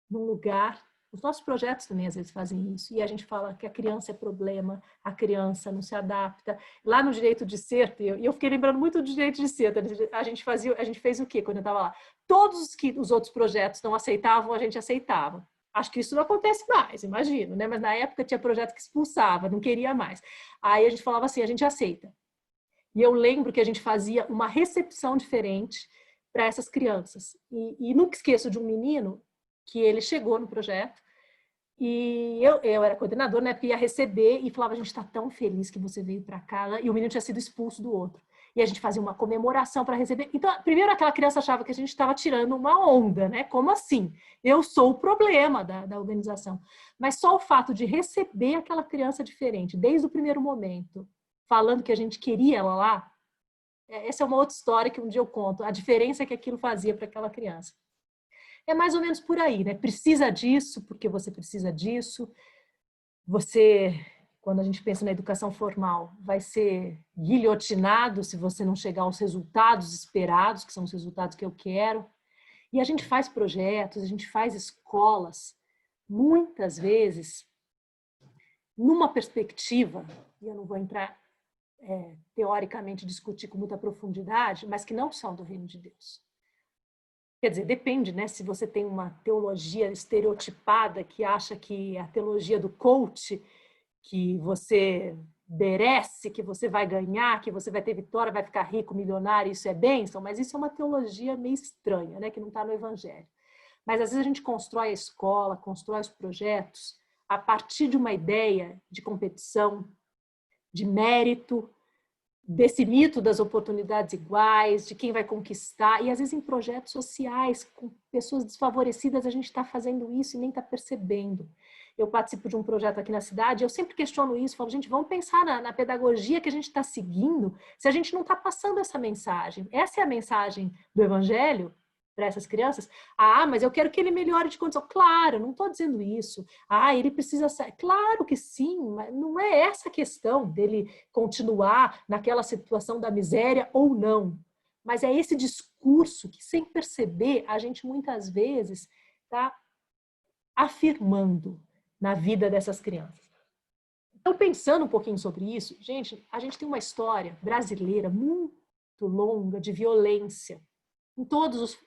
num lugar, os nossos projetos também às vezes fazem isso, e a gente fala que a criança é problema, a criança não se adapta. Lá no Direito de Ser, e eu fiquei lembrando muito do Direito de Ser, a gente fez o quê quando eu estava lá? Todos que os outros projetos não aceitavam, a gente aceitava. Acho que isso não acontece mais, imagino, né? Mas na época tinha projeto que expulsava, não queria mais. Aí a gente falava assim, a gente aceita. E eu lembro que a gente fazia uma recepção diferente para essas crianças. E nunca esqueço de um menino que ele chegou no projeto e eu era coordenadora, né? Ia receber e falava, a gente está tão feliz que você veio para cá. E o menino tinha sido expulso do outro. E a gente fazia uma comemoração para receber. Então, primeiro aquela criança achava que a gente estava tirando uma onda, né? Como assim? Eu sou o problema da organização. Mas só o fato de receber aquela criança diferente, desde o primeiro momento, falando que a gente queria ela lá, essa é uma outra história que um dia eu conto, a diferença que aquilo fazia para aquela criança. É mais ou menos por aí, né? Precisa disso, porque você precisa disso. Você... Quando a gente pensa na educação formal, vai ser guilhotinado se você não chegar aos resultados esperados, que são os resultados que eu quero. E a gente faz projetos, a gente faz escolas, muitas vezes, numa perspectiva, e eu não vou entrar teoricamente discutir com muita profundidade, mas que não são do reino de Deus. Quer dizer, depende, né? Se você tem uma teologia estereotipada que acha que a teologia do coach, que você merece, que você vai ganhar, que você vai ter vitória, vai ficar rico, milionário, isso é bênção, mas isso é uma teologia meio estranha, né? Que não está no Evangelho. Mas às vezes a gente constrói a escola, constrói os projetos a partir de uma ideia de competição, de mérito, desse mito das oportunidades iguais, de quem vai conquistar, e às vezes em projetos sociais, com pessoas desfavorecidas, a gente está fazendo isso e nem está percebendo. Eu participo de um projeto aqui na cidade, eu sempre questiono isso, falo, gente, vamos pensar na pedagogia que a gente está seguindo, se a gente não está passando essa mensagem. Essa é a mensagem do Evangelho para essas crianças. Ah, mas eu quero que ele melhore de condição. Claro, não estou dizendo isso. Ah, ele precisa sair. Claro que sim, mas não é essa a questão dele continuar naquela situação da miséria ou não. Mas é esse discurso que, sem perceber, a gente muitas vezes está afirmando na vida dessas crianças. Então, pensando um pouquinho sobre isso, gente, a gente tem uma história brasileira muito longa de violência em todas as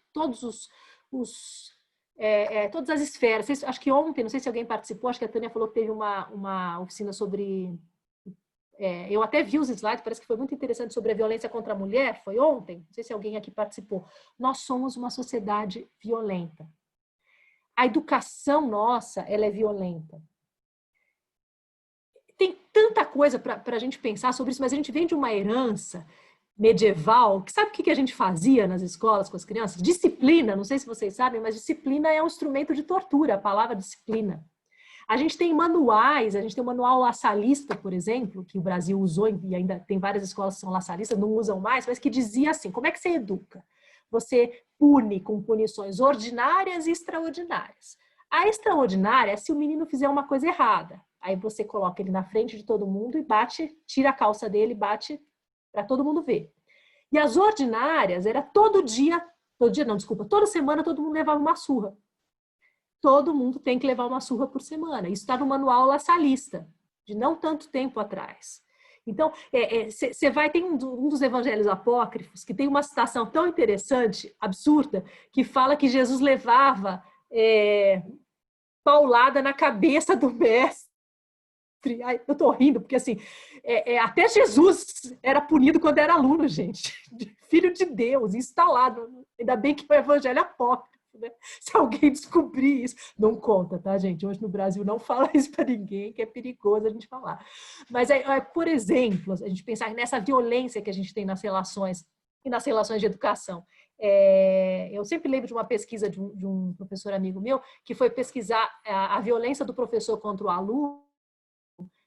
esferas. Acho que ontem, não sei se alguém participou, acho que a Tânia falou que teve uma oficina sobre... eu até vi os slides, parece que foi muito interessante sobre a violência contra a mulher, foi ontem, não sei se alguém aqui participou. Nós somos uma sociedade violenta. A educação nossa, ela é violenta. Tem tanta coisa para a gente pensar sobre isso, mas a gente vem de uma herança medieval, que sabe o que a gente fazia nas escolas com as crianças? Disciplina, não sei se vocês sabem, mas disciplina é um instrumento de tortura, a palavra disciplina. A gente tem manuais, a gente tem o manual laçalista, por exemplo, que o Brasil usou, e ainda tem várias escolas que são laçalistas, não usam mais, mas que dizia assim, como é que você educa? Você pune com punições ordinárias e extraordinárias. A extraordinária é se o menino fizer uma coisa errada. Aí você coloca ele na frente de todo mundo e bate, tira a calça dele e bate para todo mundo ver. E as ordinárias era toda semana todo mundo levava uma surra. Todo mundo tem que levar uma surra por semana. Isso está no manual laçalista, de não tanto tempo atrás. Então, tem um dos evangelhos apócrifos que tem uma citação tão interessante, absurda, que fala que Jesus levava paulada na cabeça do mestre. Ai, eu tô rindo, porque assim, até Jesus era punido quando era aluno, gente. Filho de Deus, isso está lá. Ainda bem que é o evangelho apócrifo, né? Se alguém descobrir isso, não conta, tá, gente? Hoje no Brasil não fala isso para ninguém, que é perigoso a gente falar. Mas, por exemplo, a gente pensar nessa violência que a gente tem nas relações e nas relações de educação. Eu sempre lembro de uma pesquisa de um professor amigo meu, que foi pesquisar a violência do professor contra o aluno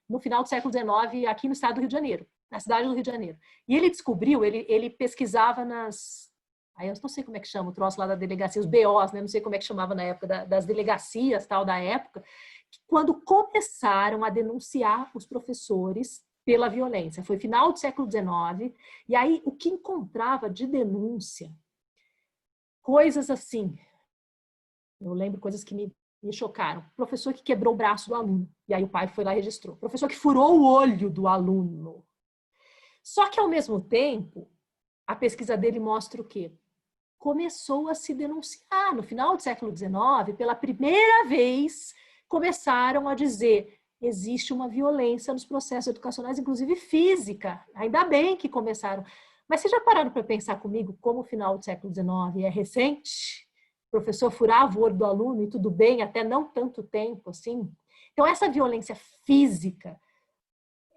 no final do século XIX, aqui no estado do Rio de Janeiro, na cidade do Rio de Janeiro. E ele descobriu, ele pesquisava aí eu não sei como é que chama o troço lá da delegacia, os BOs, né? Não sei como é que chamava na época, das delegacias, tal, da época, que quando começaram a denunciar os professores pela violência. Foi final do século XIX, e aí o que encontrava de denúncia, coisas assim, eu lembro coisas que me chocaram. Professor que quebrou o braço do aluno, e aí o pai foi lá e registrou. Professor que furou o olho do aluno. Só que, ao mesmo tempo, a pesquisa dele mostra o quê? Começou a se denunciar. No final do século XIX, pela primeira vez, começaram a dizer existe uma violência nos processos educacionais, inclusive física. Ainda bem que começaram. Mas vocês já pararam para pensar comigo como o final do século XIX é recente? O professor furava o olho do aluno e tudo bem, até não tanto tempo assim. Então, essa violência física,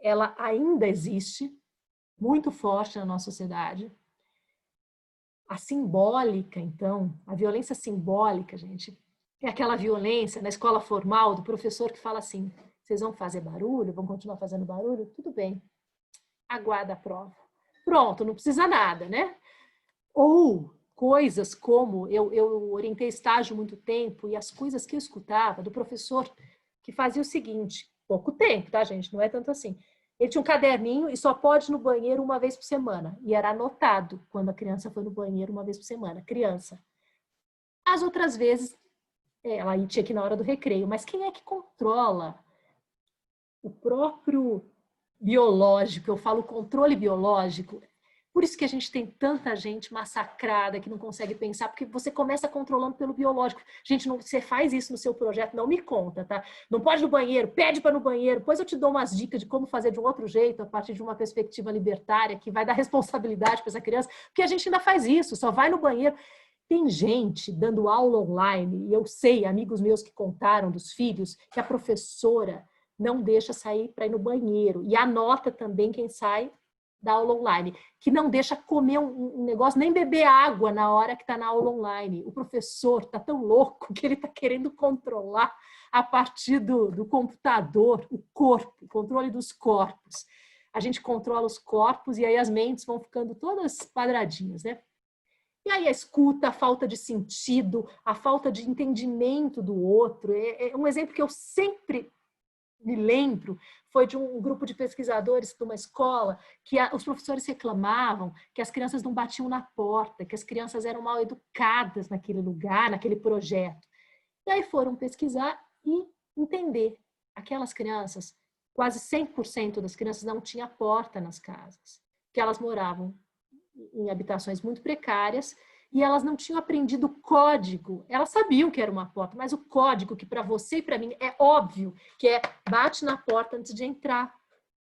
ela ainda existe, muito forte na nossa sociedade. A simbólica, então, a violência simbólica, gente, é aquela violência na escola formal do professor que fala assim, vocês vão fazer barulho, vão continuar fazendo barulho? Tudo bem, aguarda a prova. Pronto, não precisa nada, né? Ou coisas como, eu orientei estágio muito tempo, e as coisas que eu escutava do professor que fazia o seguinte, pouco tempo, tá, gente? Não é tanto assim. Ele tinha um caderninho e só pode ir no banheiro uma vez por semana. E era anotado quando a criança foi no banheiro uma vez por semana. Criança. As outras vezes, ela tinha que ir na hora do recreio. Mas quem é que controla o próprio biológico? Eu falo controle biológico. Por isso que a gente tem tanta gente massacrada que não consegue pensar, porque você começa controlando pelo biológico. Gente, você faz isso no seu projeto, não me conta, tá? Não pode ir no banheiro, pede para ir no banheiro, depois eu te dou umas dicas de como fazer de um outro jeito, a partir de uma perspectiva libertária, que vai dar responsabilidade para essa criança, porque a gente ainda faz isso, só vai no banheiro. Tem gente dando aula online, e eu sei, amigos meus que contaram dos filhos, que a professora não deixa sair para ir no banheiro, e anota também quem sai da aula online, que não deixa comer um negócio, nem beber água na hora que está na aula online. O professor está tão louco que ele está querendo controlar a partir do computador, o corpo, o controle dos corpos. A gente controla os corpos e aí as mentes vão ficando todas quadradinhas, né? E aí a escuta, a falta de sentido, a falta de entendimento do outro. É um exemplo que eu sempre me lembro, foi de um grupo de pesquisadores de uma escola que os professores reclamavam que as crianças não batiam na porta, que as crianças eram mal educadas naquele lugar, naquele projeto. E aí foram pesquisar e entender. Aquelas crianças, quase 100% das crianças não tinha porta nas casas, que elas moravam em habitações muito precárias e elas não tinham aprendido o código. Elas sabiam que era uma porta, mas o código que para você e para mim é óbvio, que é bate na porta antes de entrar.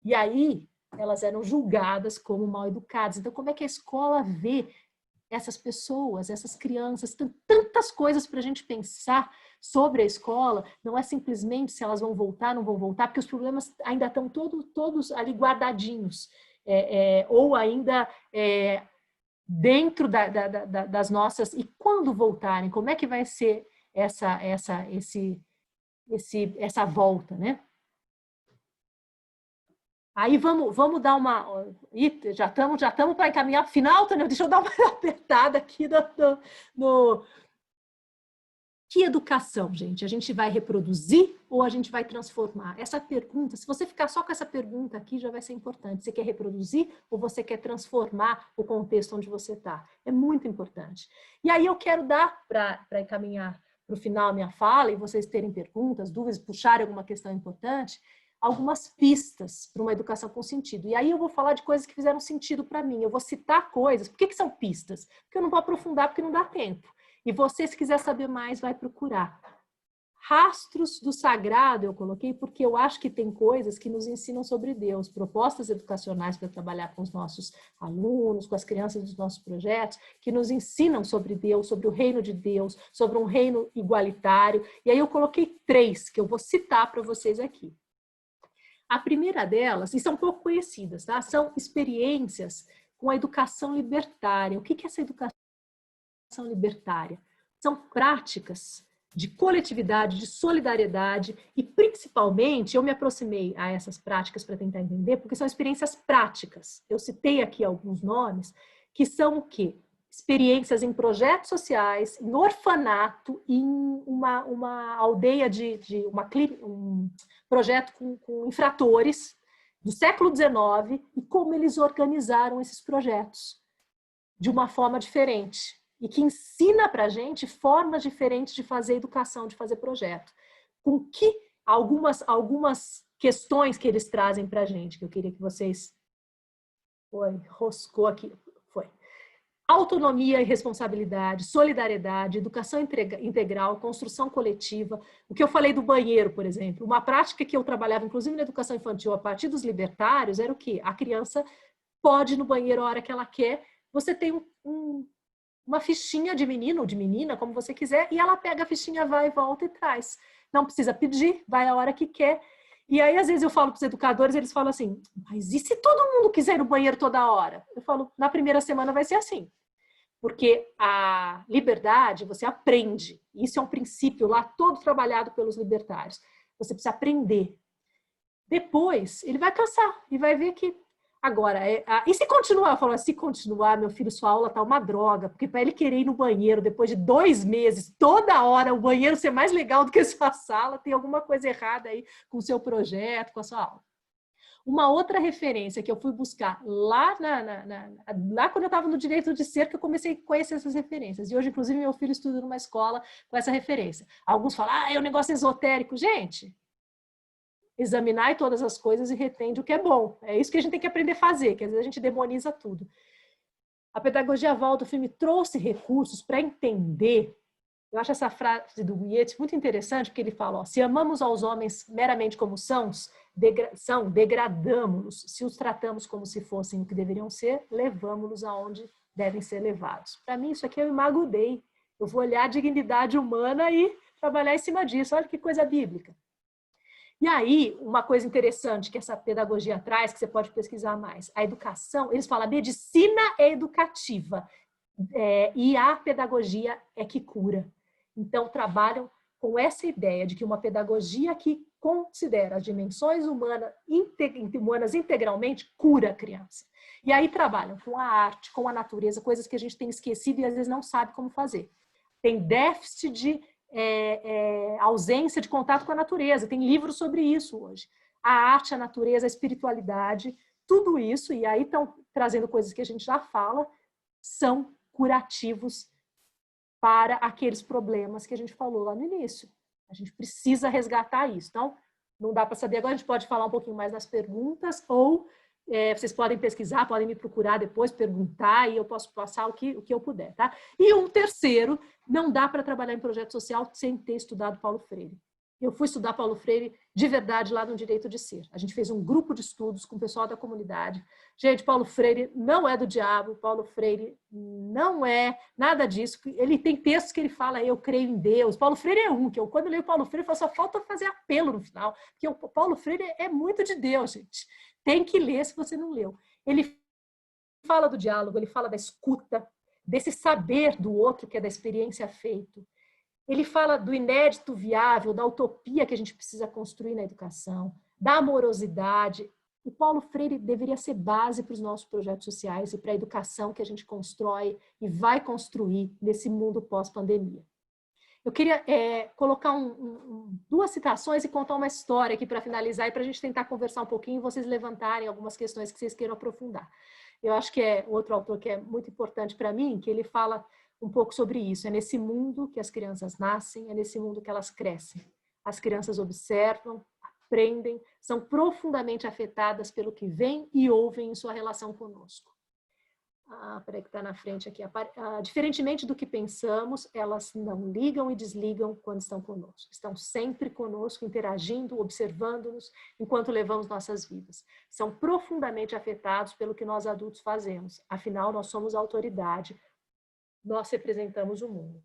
E aí elas eram julgadas como mal educadas. Então, como é que a escola vê essas pessoas, essas crianças? Tem tantas coisas para a gente pensar sobre a escola. Não é simplesmente se elas vão voltar, não vão voltar, porque os problemas ainda estão todos ali guardadinhos. Ou ainda dentro das nossas... E quando voltarem, como é que vai ser essa volta, né? Aí vamos dar uma... Ih, já estamos para encaminhar para o final, Tânia. Deixa eu dar uma apertada aqui no... Que educação, gente? A gente vai reproduzir ou a gente vai transformar? Essa pergunta, se você ficar só com essa pergunta aqui, já vai ser importante. Você quer reproduzir ou você quer transformar o contexto onde você está? É muito importante. E aí eu quero dar, para encaminhar para o final a minha fala, e vocês terem perguntas, dúvidas, puxarem alguma questão importante, algumas pistas para uma educação com sentido. E aí eu vou falar de coisas que fizeram sentido para mim. Eu vou citar coisas. Por que são pistas? Porque eu não vou aprofundar, porque não dá tempo. E você, se quiser saber mais, vai procurar. Rastros do sagrado eu coloquei porque eu acho que tem coisas que nos ensinam sobre Deus, propostas educacionais para trabalhar com os nossos alunos, com as crianças dos nossos projetos, que nos ensinam sobre Deus, sobre o reino de Deus, sobre um reino igualitário. E aí eu coloquei 3 que eu vou citar para vocês aqui. A primeira delas, e são pouco conhecidas, tá? São experiências com a educação libertária. O que é essa educação libertária? São práticas de coletividade, de solidariedade e, principalmente, eu me aproximei a essas práticas para tentar entender, porque são experiências práticas. Eu citei aqui alguns nomes, que são o quê? Experiências em projetos sociais, em orfanato, em uma aldeia um projeto com infratores do século XIX e como eles organizaram esses projetos de uma forma diferente e que ensina para a gente formas diferentes de fazer educação, de fazer projeto. Com que algumas questões que eles trazem para a gente, que eu queria que vocês... Roscou aqui. Autonomia e responsabilidade, solidariedade, educação integral, construção coletiva. O que eu falei do banheiro, por exemplo, uma prática que eu trabalhava, inclusive na educação infantil, a partir dos libertários, era o quê? A criança pode ir no banheiro a hora que ela quer, você tem uma fichinha de menino ou de menina, como você quiser, e ela pega a fichinha, vai, volta e traz. Não precisa pedir, vai a hora que quer. E aí, às vezes, eu falo para os educadores, eles falam assim, mas e se todo mundo quiser ir no banheiro toda hora? Eu falo, na primeira semana vai ser assim. Porque a liberdade, você aprende. Isso é um princípio lá, todo trabalhado pelos libertários. Você precisa aprender. Depois, ele vai cansar e vai ver que... Agora, e se continuar? Eu falo, se continuar, meu filho, sua aula tá uma droga. Porque para ele querer ir no banheiro depois de 2 meses, toda hora, o banheiro ser mais legal do que a sua sala, tem alguma coisa errada aí com o seu projeto, com a sua aula. Uma outra referência que eu fui buscar lá quando eu estava no direito de ser, que eu comecei a conhecer essas referências. E hoje, inclusive, meu filho estuda numa escola com essa referência. Alguns falam, é um negócio esotérico. Gente, examinar todas as coisas e retende o que é bom. É isso que a gente tem que aprender a fazer, que às vezes a gente demoniza tudo. A pedagogia Waldorf me trouxe recursos para entender. Eu acho essa frase do Goethe muito interessante, porque ele fala, se amamos aos homens meramente como são, degradamos-los. Se os tratamos como se fossem o que deveriam ser, levamos-los aonde devem ser levados. Para mim, isso aqui é o Imago Dei. Eu vou olhar a dignidade humana e trabalhar em cima disso. Olha que coisa bíblica. E aí, uma coisa interessante que essa pedagogia traz, que você pode pesquisar mais, a educação, eles falam, a medicina é educativa e a pedagogia é que cura. Então, trabalham com essa ideia de que uma pedagogia que considera as dimensões humanas integralmente cura a criança. E aí trabalham com a arte, com a natureza, coisas que a gente tem esquecido e às vezes não sabe como fazer. Tem déficit de ausência de contato com a natureza, tem livros sobre isso hoje. A arte, a natureza, a espiritualidade, tudo isso, e aí estão trazendo coisas que a gente já fala, são curativos para aqueles problemas que a gente falou lá no início. A gente precisa resgatar isso. Então, não dá para saber agora, a gente pode falar um pouquinho mais nas perguntas, ou vocês podem pesquisar, podem me procurar depois, perguntar, e eu posso passar o que eu puder, tá? E um terceiro, não dá para trabalhar em projeto social sem ter estudado Paulo Freire. Eu fui estudar Paulo Freire de verdade lá no Direito de Ser. A gente fez um grupo de estudos com o pessoal da comunidade. Gente, Paulo Freire não é do diabo, Paulo Freire não é nada disso. Ele tem textos que ele fala, eu creio em Deus. Paulo Freire é um, que eu quando eu leio Paulo Freire, eu falo, só falta fazer apelo no final, porque o Paulo Freire é muito de Deus, gente. Tem que ler se você não leu. Ele fala do diálogo, ele fala da escuta, desse saber do outro, que é da experiência feita. Ele fala do inédito viável, da utopia que a gente precisa construir na educação, da amorosidade. O Paulo Freire deveria ser base para os nossos projetos sociais e para a educação que a gente constrói e vai construir nesse mundo pós-pandemia. Eu queria colocar duas citações e contar uma história aqui para finalizar e para a gente tentar conversar um pouquinho e vocês levantarem algumas questões que vocês queiram aprofundar. Eu acho que é outro autor que é muito importante para mim, que ele fala um pouco sobre isso. É nesse mundo que as crianças nascem, é nesse mundo que elas crescem. As crianças observam, aprendem, são profundamente afetadas pelo que veem e ouvem em sua relação conosco. Peraí que está na frente aqui. Diferentemente do que pensamos, elas não ligam e desligam quando estão conosco. Estão sempre conosco, interagindo, observando-nos, enquanto levamos nossas vidas. São profundamente afetados pelo que nós adultos fazemos. Afinal, nós somos a autoridade. Nós representamos o mundo.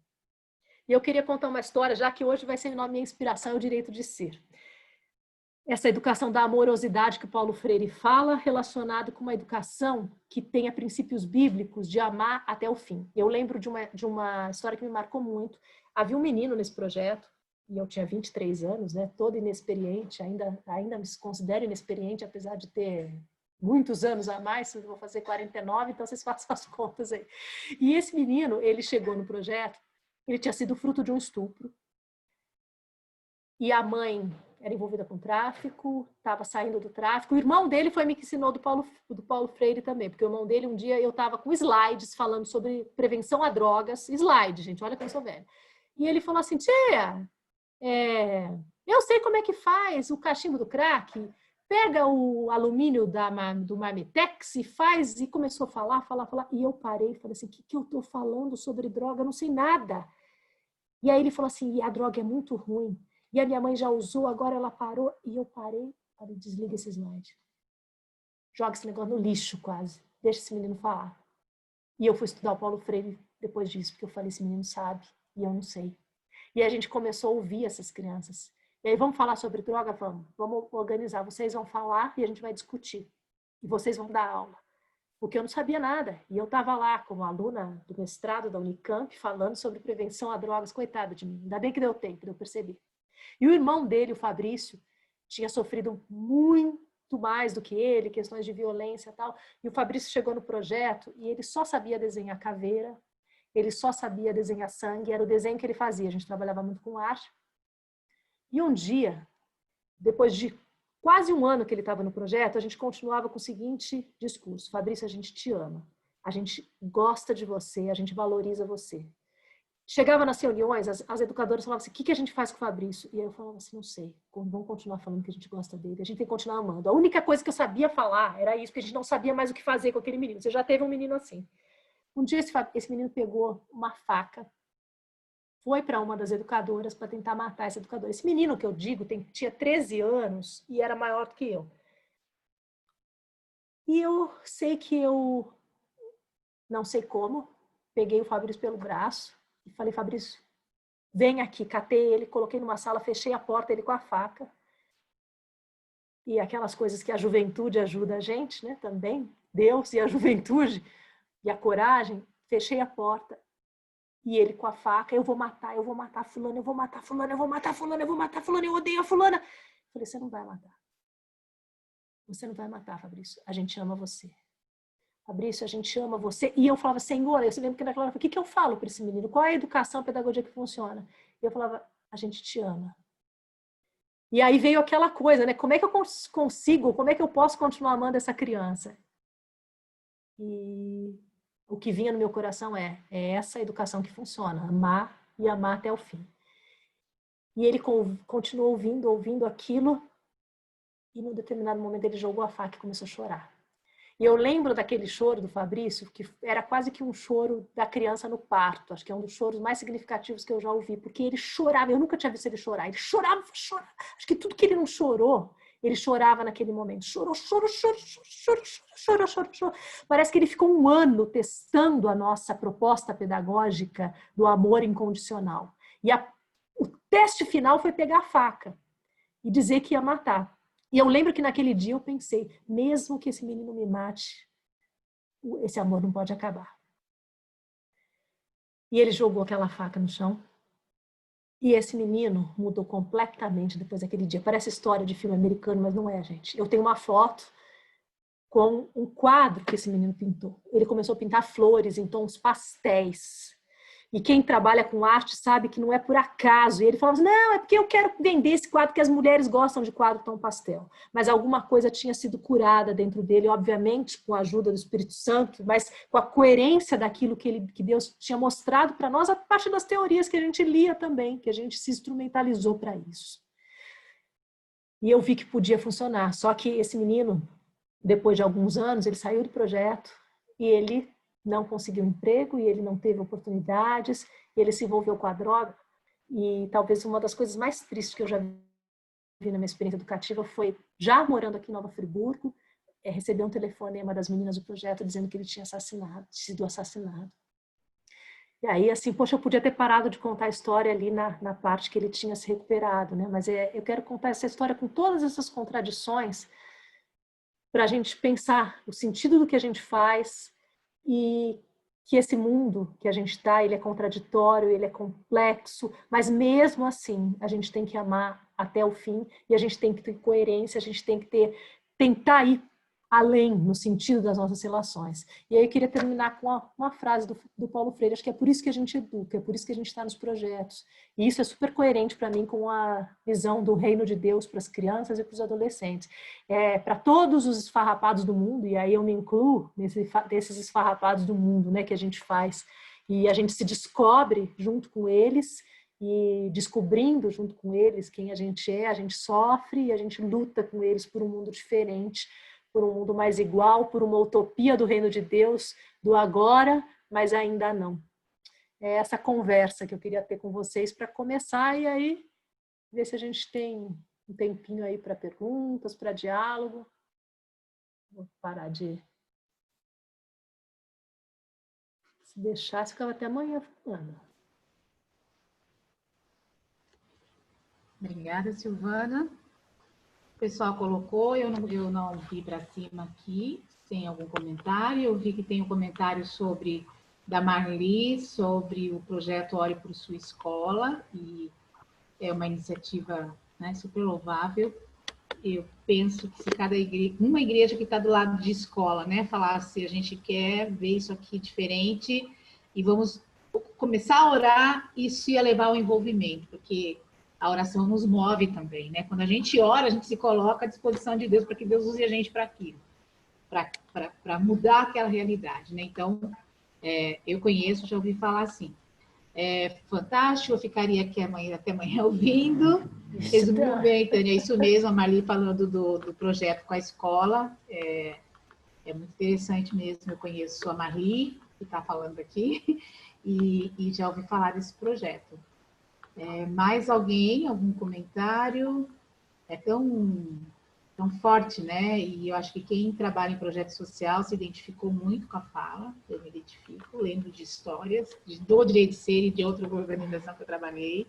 E eu queria contar uma história, já que hoje vai ser a minha inspiração, o direito de ser. Essa educação da amorosidade que Paulo Freire fala, relacionado com uma educação que tenha princípios bíblicos de amar até o fim. Eu lembro de uma história que me marcou muito. Havia um menino nesse projeto, e eu tinha 23 anos, né, toda inexperiente, ainda me considero inexperiente, apesar de ter muitos anos a mais, eu vou fazer 49, então vocês façam as contas aí. E esse menino, ele chegou no projeto, ele tinha sido fruto de um estupro, e a mãe era envolvida com tráfico, estava saindo do tráfico. O irmão dele foi me que ensinou do Paulo Freire também, porque o irmão dele, um dia, eu estava com slides falando sobre prevenção a drogas, slide, gente, olha como eu sou velha. E ele falou assim, tia, eu sei como é que faz o cachimbo do crack, pega o alumínio do Marmitex e faz, e começou a falar, e eu parei e falei assim, o que eu estou falando sobre droga? Eu não sei nada. E aí ele falou assim, e a droga é muito ruim, e a minha mãe já usou, agora ela parou, e eu parei, falei, desliga esse slide. Joga esse negócio no lixo quase, deixa esse menino falar. E eu fui estudar o Paulo Freire depois disso, porque eu falei, esse menino sabe, e eu não sei. E a gente começou a ouvir essas crianças. E aí, vamos falar sobre droga? Vamos organizar. Vocês vão falar e a gente vai discutir. E vocês vão dar aula. Porque eu não sabia nada. E eu estava lá como aluna do mestrado da Unicamp, falando sobre prevenção a drogas. Coitada de mim. Ainda bem que deu tempo de eu perceber. E o irmão dele, o Fabrício, tinha sofrido muito mais do que ele, questões de violência e tal. E o Fabrício chegou no projeto e ele só sabia desenhar caveira, ele só sabia desenhar sangue, era o desenho que ele fazia. A gente trabalhava muito com arte. E um dia, depois de quase um ano que ele estava no projeto, a gente continuava com o seguinte discurso: Fabrício, a gente te ama, a gente gosta de você, a gente valoriza você. Chegava nas reuniões, as educadoras falavam assim, o que a gente faz com o Fabrício? E eu falava assim, não sei, vamos continuar falando que a gente gosta dele, a gente tem que continuar amando. A única coisa que eu sabia falar era isso, porque a gente não sabia mais o que fazer com aquele menino. Você já teve um menino assim. Um dia esse menino pegou uma faca, foi para uma das educadoras para tentar matar essa educadora. Esse menino que eu digo tinha 13 anos e era maior do que eu. E eu sei que eu, não sei como, peguei o Fabrício pelo braço e falei, Fabrício, vem aqui. Catei ele, coloquei numa sala, fechei a porta, ele com a faca. E aquelas coisas que a juventude ajuda a gente, né, também. Deus e a juventude e a coragem. Fechei a porta. E ele com a faca, eu vou matar fulano, eu vou matar fulano, eu vou matar fulano, eu vou matar fulano, eu odeio a fulana. Eu falei, você não vai matar. Você não vai matar, Fabrício. A gente ama você. Fabrício, a gente ama você. E eu falava, Senhor, eu lembro que naquela hora, o que eu falo para esse menino? Qual é a educação, a pedagogia que funciona? E eu falava, a gente te ama. E aí veio aquela coisa, né? Como é que eu consigo, como é que eu posso continuar amando essa criança? E o que vinha no meu coração é essa educação que funciona, amar e amar até o fim. E ele continuou ouvindo aquilo, e num determinado momento ele jogou a faca e começou a chorar. E eu lembro daquele choro do Fabrício, que era quase que um choro da criança no parto. Acho que é um dos choros mais significativos que eu já ouvi, porque ele chorava, eu nunca tinha visto ele chorar. Ele chorava. Acho que tudo que ele não chorou, ele chorava naquele momento. Chorou. Parece que ele ficou um ano testando a nossa proposta pedagógica do amor incondicional. E o teste final foi pegar a faca e dizer que ia matar. E eu lembro que naquele dia eu pensei, mesmo que esse menino me mate, esse amor não pode acabar. E ele jogou aquela faca no chão. E esse menino mudou completamente depois daquele dia. Parece história de filme americano, mas não é, gente. Eu tenho uma foto com um quadro que esse menino pintou. Ele começou a pintar flores em tons pastéis. E quem trabalha com arte sabe que não é por acaso. E ele falava assim, não, é porque eu quero vender esse quadro, porque as mulheres gostam de quadro tão pastel. Mas alguma coisa tinha sido curada dentro dele, obviamente com a ajuda do Espírito Santo, mas com a coerência daquilo que Deus tinha mostrado para nós, a partir das teorias que a gente lia também, que a gente se instrumentalizou para isso. E eu vi que podia funcionar. Só que esse menino, depois de alguns anos, ele saiu do projeto e ele não conseguiu emprego e ele não teve oportunidades, e ele se envolveu com a droga. E talvez uma das coisas mais tristes que eu já vi na minha experiência educativa foi, já morando aqui em Nova Friburgo, receber um telefonema das meninas do projeto dizendo que ele tinha sido assassinado. E aí, assim, poxa, eu podia ter parado de contar a história ali na parte que ele tinha se recuperado, né? Mas eu quero contar essa história com todas essas contradições para a gente pensar o sentido do que a gente faz, e que esse mundo que a gente está, ele é contraditório, ele é complexo, mas mesmo assim a gente tem que amar até o fim, e a gente tem que ter coerência, a gente tem que tentar ir além no sentido das nossas relações. E aí eu queria terminar com uma frase do Paulo Freire, acho que é por isso que a gente educa, é por isso que a gente está nos projetos. E isso é super coerente para mim com a visão do reino de Deus para as crianças e para os adolescentes. Para todos os esfarrapados do mundo, e aí eu me incluo desses esfarrapados do mundo, né, que a gente faz, e a gente se descobre junto com eles, e descobrindo junto com eles quem a gente sofre e a gente luta com eles por um mundo diferente, por um mundo mais igual, por uma utopia do reino de Deus, do agora, mas ainda não. É essa conversa que eu queria ter com vocês para começar, e aí ver se a gente tem um tempinho aí para perguntas, para diálogo. Vou parar de... Se deixasse, ficava até amanhã falando. Obrigada, Silvana. O pessoal colocou, eu não vi para cima aqui, tem algum comentário. Eu vi que tem um comentário da Marli, sobre o projeto Ore por Sua Escola, e é uma iniciativa, né, super louvável. Eu penso que se uma igreja que está do lado de escola, né, falasse, a gente quer ver isso aqui diferente e vamos começar a orar, isso ia levar ao envolvimento, porque a oração nos move também, né? Quando a gente ora, a gente se coloca à disposição de Deus para que Deus use a gente para aquilo, para mudar aquela realidade, né? Então, eu conheço, já ouvi falar assim. Fantástico, eu ficaria aqui até amanhã ouvindo. Resumiu bem, Tânia, é isso mesmo, a Marli falando do projeto com a escola. É muito interessante mesmo, eu conheço a Marli, que está falando aqui, e já ouvi falar desse projeto. Mais alguém, algum comentário? É tão forte, né? E eu acho que quem trabalha em projeto social se identificou muito com a fala, eu me identifico, lembro de histórias, do Direito de Ser e de outra organização que eu trabalhei.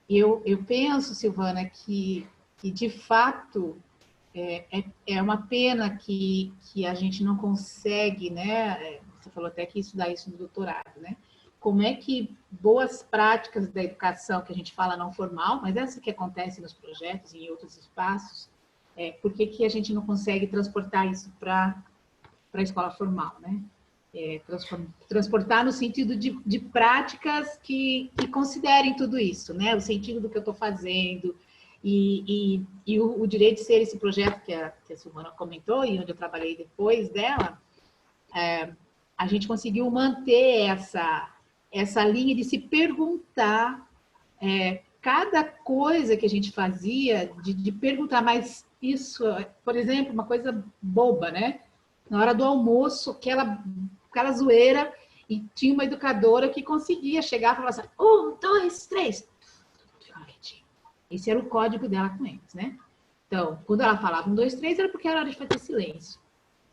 Eu penso, Silvana, que de fato é uma pena que a gente não consegue, né? Você falou até que estudar isso no doutorado, né? Como é que boas práticas da educação, que a gente fala não formal, mas essa que acontece nos projetos e em outros espaços, por que a gente não consegue transportar isso para a escola formal, né? Transportar no sentido de práticas que considerem tudo isso, né? O sentido do que eu estou fazendo, e o Direito de Ser, esse projeto que a Silvana comentou, e onde eu trabalhei depois dela, a gente conseguiu manter essa linha de se perguntar cada coisa que a gente fazia, de perguntar, mas isso, por exemplo, uma coisa boba, né? Na hora do almoço, aquela zoeira, e tinha uma educadora que conseguia chegar e falar assim, 1, 2, 3. Esse era o código dela com eles, né? Então, quando ela falava 1, 2, 3, era porque era hora de fazer silêncio.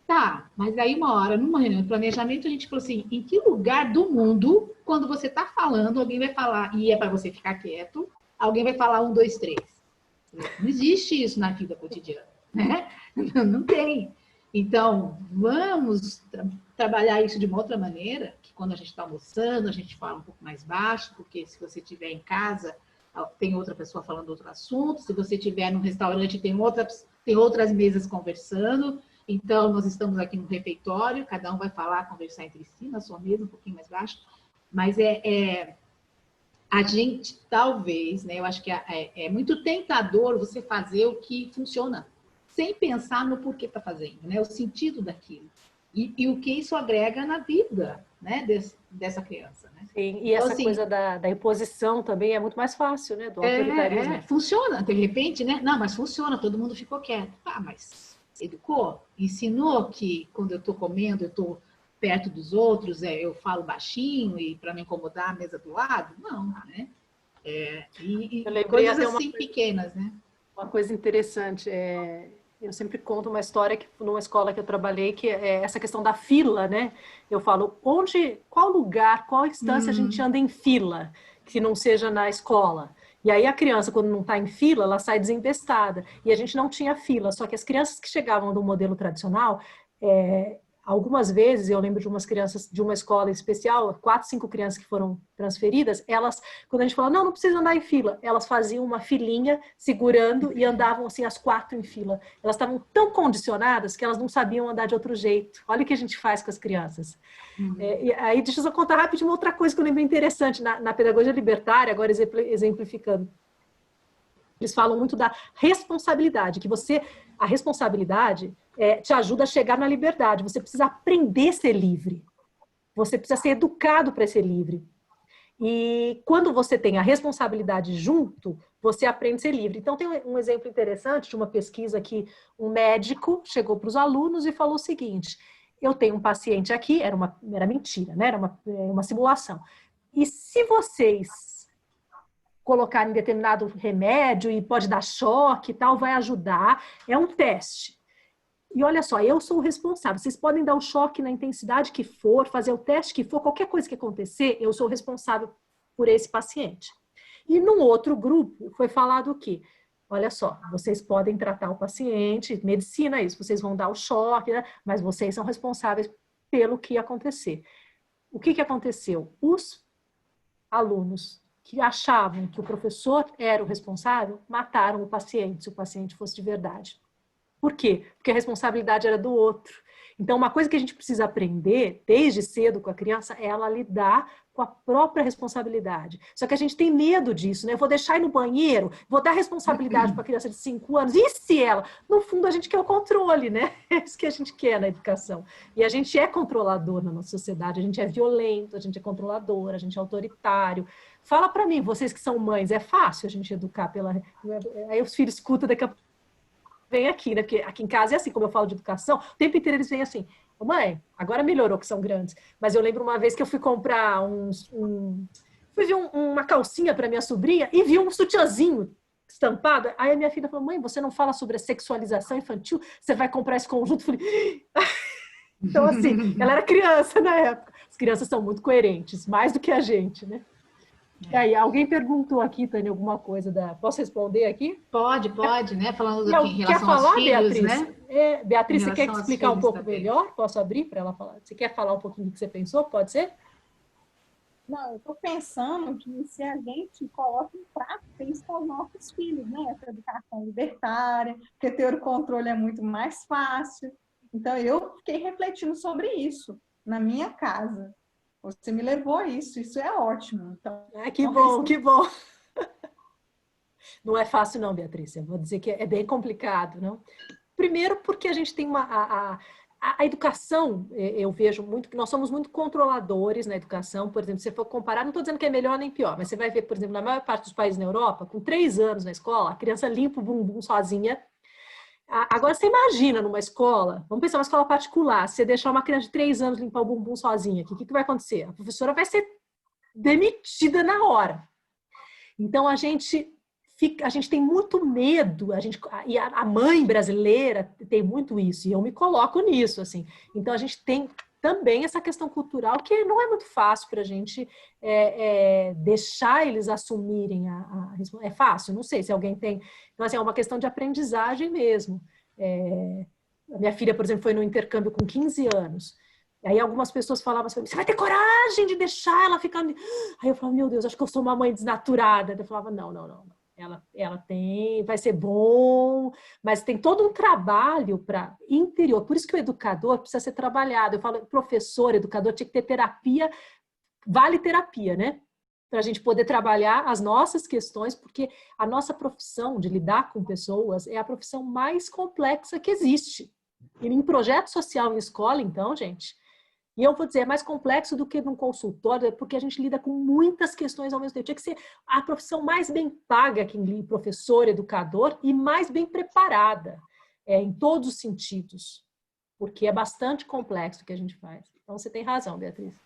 Tá, mas aí uma hora, numa reunião de planejamento, a gente falou assim, em que lugar do mundo, quando você está falando, alguém vai falar, e é para você ficar quieto, alguém vai falar 1, 2, 3. Não existe isso na vida cotidiana, né? Não tem. Então, vamos trabalhar isso de uma outra maneira, que quando a gente está almoçando, a gente fala um pouco mais baixo, porque se você estiver em casa, tem outra pessoa falando outro assunto, se você estiver num restaurante, tem outras mesas conversando. Então, nós estamos aqui no refeitório, cada um vai falar, conversar entre si, na sua mesa, um pouquinho mais baixo, mas a gente, talvez, né, eu acho que é muito tentador você fazer o que funciona, sem pensar no porquê está fazendo, né, o sentido daquilo, e o que isso agrega na vida, né, dessa criança. Né? Sim, e essa então, assim, coisa da imposição também é muito mais fácil, né, do autoritarismo. Funciona, de repente, né, não, mas funciona, todo mundo ficou quieto. Ah, mas educou, ensinou que quando eu estou comendo, eu estou perto dos outros, eu falo baixinho e para não incomodar a mesa do lado? Não, né? E coisas assim pequenas, né? Uma coisa interessante, eu sempre conto uma história que numa escola que eu trabalhei, que é essa questão da fila, né? Eu falo, qual lugar, qual instância a gente anda em fila, que não seja na escola? E aí a criança, quando não está em fila, ela sai desempestada. E a gente não tinha fila, só que as crianças que chegavam do modelo tradicional, algumas vezes, eu lembro de umas crianças de uma escola especial, 4, 5 crianças que foram transferidas, elas, quando a gente falava, não precisa andar em fila, elas faziam uma filinha segurando e andavam assim as 4 em fila. Elas estavam tão condicionadas que elas não sabiam andar de outro jeito. Olha o que a gente faz com as crianças. E aí, deixa eu só contar rapidinho outra coisa que eu lembrei interessante na pedagogia libertária, agora exemplificando. Eles falam muito da responsabilidade, que a responsabilidade te ajuda a chegar na liberdade. Você precisa aprender a ser livre. Você precisa ser educado para ser livre. E quando você tem a responsabilidade junto, você aprende a ser livre. Então, tem um exemplo interessante de uma pesquisa que um médico chegou para os alunos e falou o seguinte, eu tenho um paciente aqui, era mentira, né? Era uma simulação. E se vocês colocarem determinado remédio e pode dar choque e tal, vai ajudar, é um teste. E olha só, eu sou o responsável. Vocês podem dar o choque na intensidade que for, fazer o teste que for, qualquer coisa que acontecer, eu sou o responsável por esse paciente. E num outro grupo foi falado o quê? Olha só, vocês podem tratar o paciente, medicina é isso, vocês vão dar o choque, né? Mas vocês são responsáveis pelo que acontecer. O que aconteceu? Os alunos que achavam que o professor era o responsável, mataram o paciente, se o paciente fosse de verdade. Por quê? Porque a responsabilidade era do outro. Então, uma coisa que a gente precisa aprender, desde cedo com a criança, é ela lidar com a própria responsabilidade. Só que a gente tem medo disso, né? Eu vou deixar ir no banheiro, vou dar responsabilidade para a criança de 5 anos, e se ela? No fundo, a gente quer o controle, né? É isso que a gente quer na educação. E a gente é controlador na nossa sociedade, a gente é violento, a gente é controlador, a gente é autoritário. Fala para mim, vocês que são mães, é fácil a gente educar pela... Aí os filhos escutam daqui a pouco. Vem aqui, né? Porque aqui em casa é assim, como eu falo de educação, o tempo inteiro eles vêm assim, mãe, agora melhorou que são grandes, mas eu lembro uma vez que eu fui comprar fui ver uma calcinha para minha sobrinha e vi um sutiãzinho estampado, aí a minha filha falou, mãe, você não fala sobre a sexualização infantil? Você vai comprar esse conjunto? Eu falei... Então assim, ela era criança na época, as crianças são muito coerentes, mais do que a gente, né? E aí, alguém perguntou aqui, Tânia, alguma coisa Posso responder aqui? Pode, né? Falando aqui em relação quer falar, aos filhos, Beatriz? né? Beatriz, você quer explicar um pouco também. melhor? Posso abrir para ela falar? Você quer falar um pouquinho do que você pensou? Pode ser? Não, eu estou pensando que se a gente coloca em prática isso com os nossos filhos, né? Essa educação libertária, porque ter o controle é muito mais fácil. Então, eu fiquei refletindo sobre isso na minha casa. Você me levou a isso é ótimo. Então, que bom, que bom. Não é fácil não, Beatriz, eu vou dizer que é bem complicado, não? Primeiro porque a gente tem A educação, eu vejo muito que nós somos muito controladores na educação. Por exemplo, se você for comparar, não estou dizendo que é melhor nem pior, mas você vai ver, por exemplo, na maior parte dos países na Europa, com 3 anos na escola, a criança limpa o bumbum sozinha. Agora, você imagina numa escola, vamos pensar uma escola particular, se você deixar uma criança de 3 anos limpar o bumbum sozinha, o que vai acontecer? A professora vai ser demitida na hora. Então, a gente tem muito medo, e a mãe brasileira tem muito isso, e eu me coloco nisso, assim. Então, a gente tem também essa questão cultural que não é muito fácil para a gente deixar eles assumirem a responsabilidade. É fácil? Não sei se alguém tem. Então, assim, é uma questão de aprendizagem mesmo. A minha filha, por exemplo, foi no intercâmbio com 15 anos. Aí algumas pessoas falavam assim, você vai ter coragem de deixar ela ficar... Aí eu falava, meu Deus, acho que eu sou uma mãe desnaturada. Eu falava, não. Ela tem, vai ser bom, mas tem todo um trabalho para interior. Por isso que o educador precisa ser trabalhado. Eu falo, professor, educador, tinha que ter terapia, vale terapia, né? Para a gente poder trabalhar as nossas questões, porque a nossa profissão de lidar com pessoas é a profissão mais complexa que existe. E em projeto social em escola, então, gente... E eu vou dizer, é mais complexo do que num consultório, porque a gente lida com muitas questões ao mesmo tempo. Tinha que ser a profissão mais bem paga que professor, educador, e mais bem preparada, em todos os sentidos, porque é bastante complexo o que a gente faz. Então, você tem razão, Beatriz.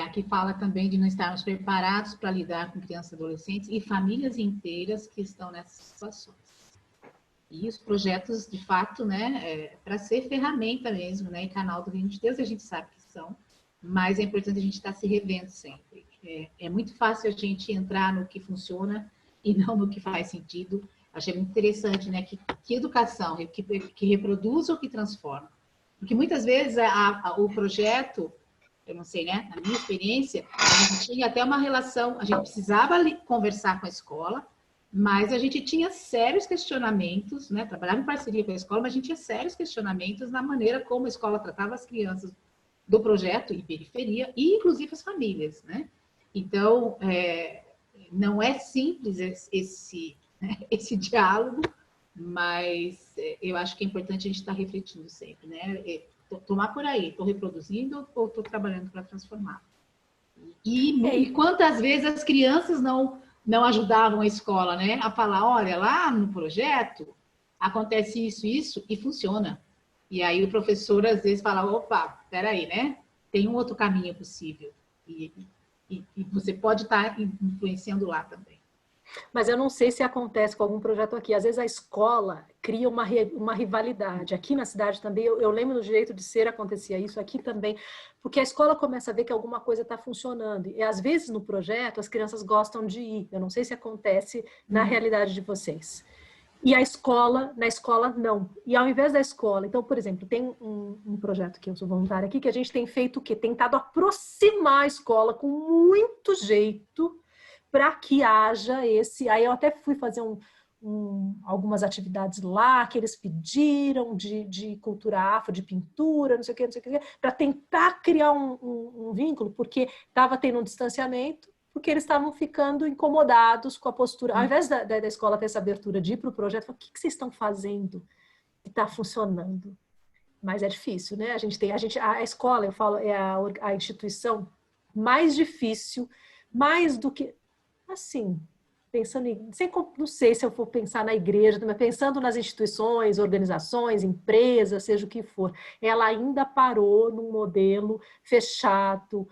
Aqui fala também de não estarmos preparados para lidar com crianças e adolescentes e famílias inteiras que estão nessas situações. E os projetos, de fato, né, para ser ferramenta mesmo, né, e canal do reino de Deus, a gente sabe que são, mas é importante a gente estar se revendo sempre. É muito fácil a gente entrar no que funciona e não no que faz sentido. Achei muito interessante, né, que educação, que reproduz ou que transforma. Porque muitas vezes o projeto, eu não sei, né, na minha experiência, a gente tinha até uma relação, a gente precisava conversar com a escola, mas a gente tinha sérios questionamentos, né? Trabalhava em parceria com a escola, mas a gente tinha sérios questionamentos na maneira como a escola tratava as crianças do projeto e periferia, e inclusive as famílias, né? Então, não é simples esse diálogo, mas eu acho que é importante a gente estar refletindo sempre, né? Tomar por aí, estou reproduzindo ou estou trabalhando para transformar? E quantas vezes as crianças não ajudavam a escola, né, a falar, olha, lá no projeto acontece isso, e funciona. E aí o professor, às vezes, fala, opa, peraí, né, tem um outro caminho possível. E você pode estar influenciando lá também. Mas eu não sei se acontece com algum projeto aqui. Às vezes a escola cria uma rivalidade. Aqui na cidade também, eu lembro do Jeito de Ser, acontecia isso aqui também, porque a escola começa a ver que alguma coisa está funcionando. E às vezes no projeto as crianças gostam de ir. Eu não sei se acontece na realidade de vocês. E na escola não. E ao invés da escola, então, por exemplo, tem um projeto que eu sou voluntária aqui, que a gente tem feito o quê? Tentado aproximar a escola com muito jeito, para que haja esse... Aí eu até fui fazer algumas atividades lá, que eles pediram de cultura afro, de pintura, não sei o que, para tentar criar um vínculo, porque estava tendo um distanciamento, porque eles estavam ficando incomodados com a postura. Ao invés da escola ter essa abertura de ir para o projeto, o que vocês estão fazendo que está funcionando? Mas é difícil, né? A escola, eu falo, é a instituição mais difícil, mais do que... Assim, pensando não sei se eu for pensar na igreja, mas pensando nas instituições, organizações, empresas, seja o que for, ela ainda parou num modelo fechado,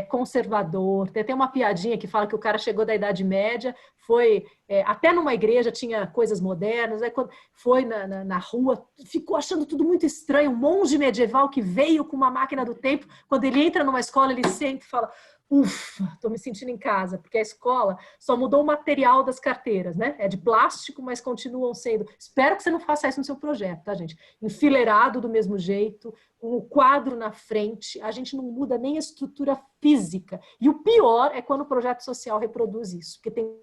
conservador. Tem até uma piadinha que fala que o cara chegou da Idade Média, foi até numa igreja tinha coisas modernas, aí quando foi na rua, ficou achando tudo muito estranho, um monge medieval que veio com uma máquina do tempo, quando ele entra numa escola, ele sente e fala... Ufa, estou me sentindo em casa, porque a escola só mudou o material das carteiras, né? É de plástico, mas continuam sendo... Espero que você não faça isso no seu projeto, tá, gente? Enfileirado do mesmo jeito, com o quadro na frente, a gente não muda nem a estrutura física. E o pior é quando o projeto social reproduz isso, porque tem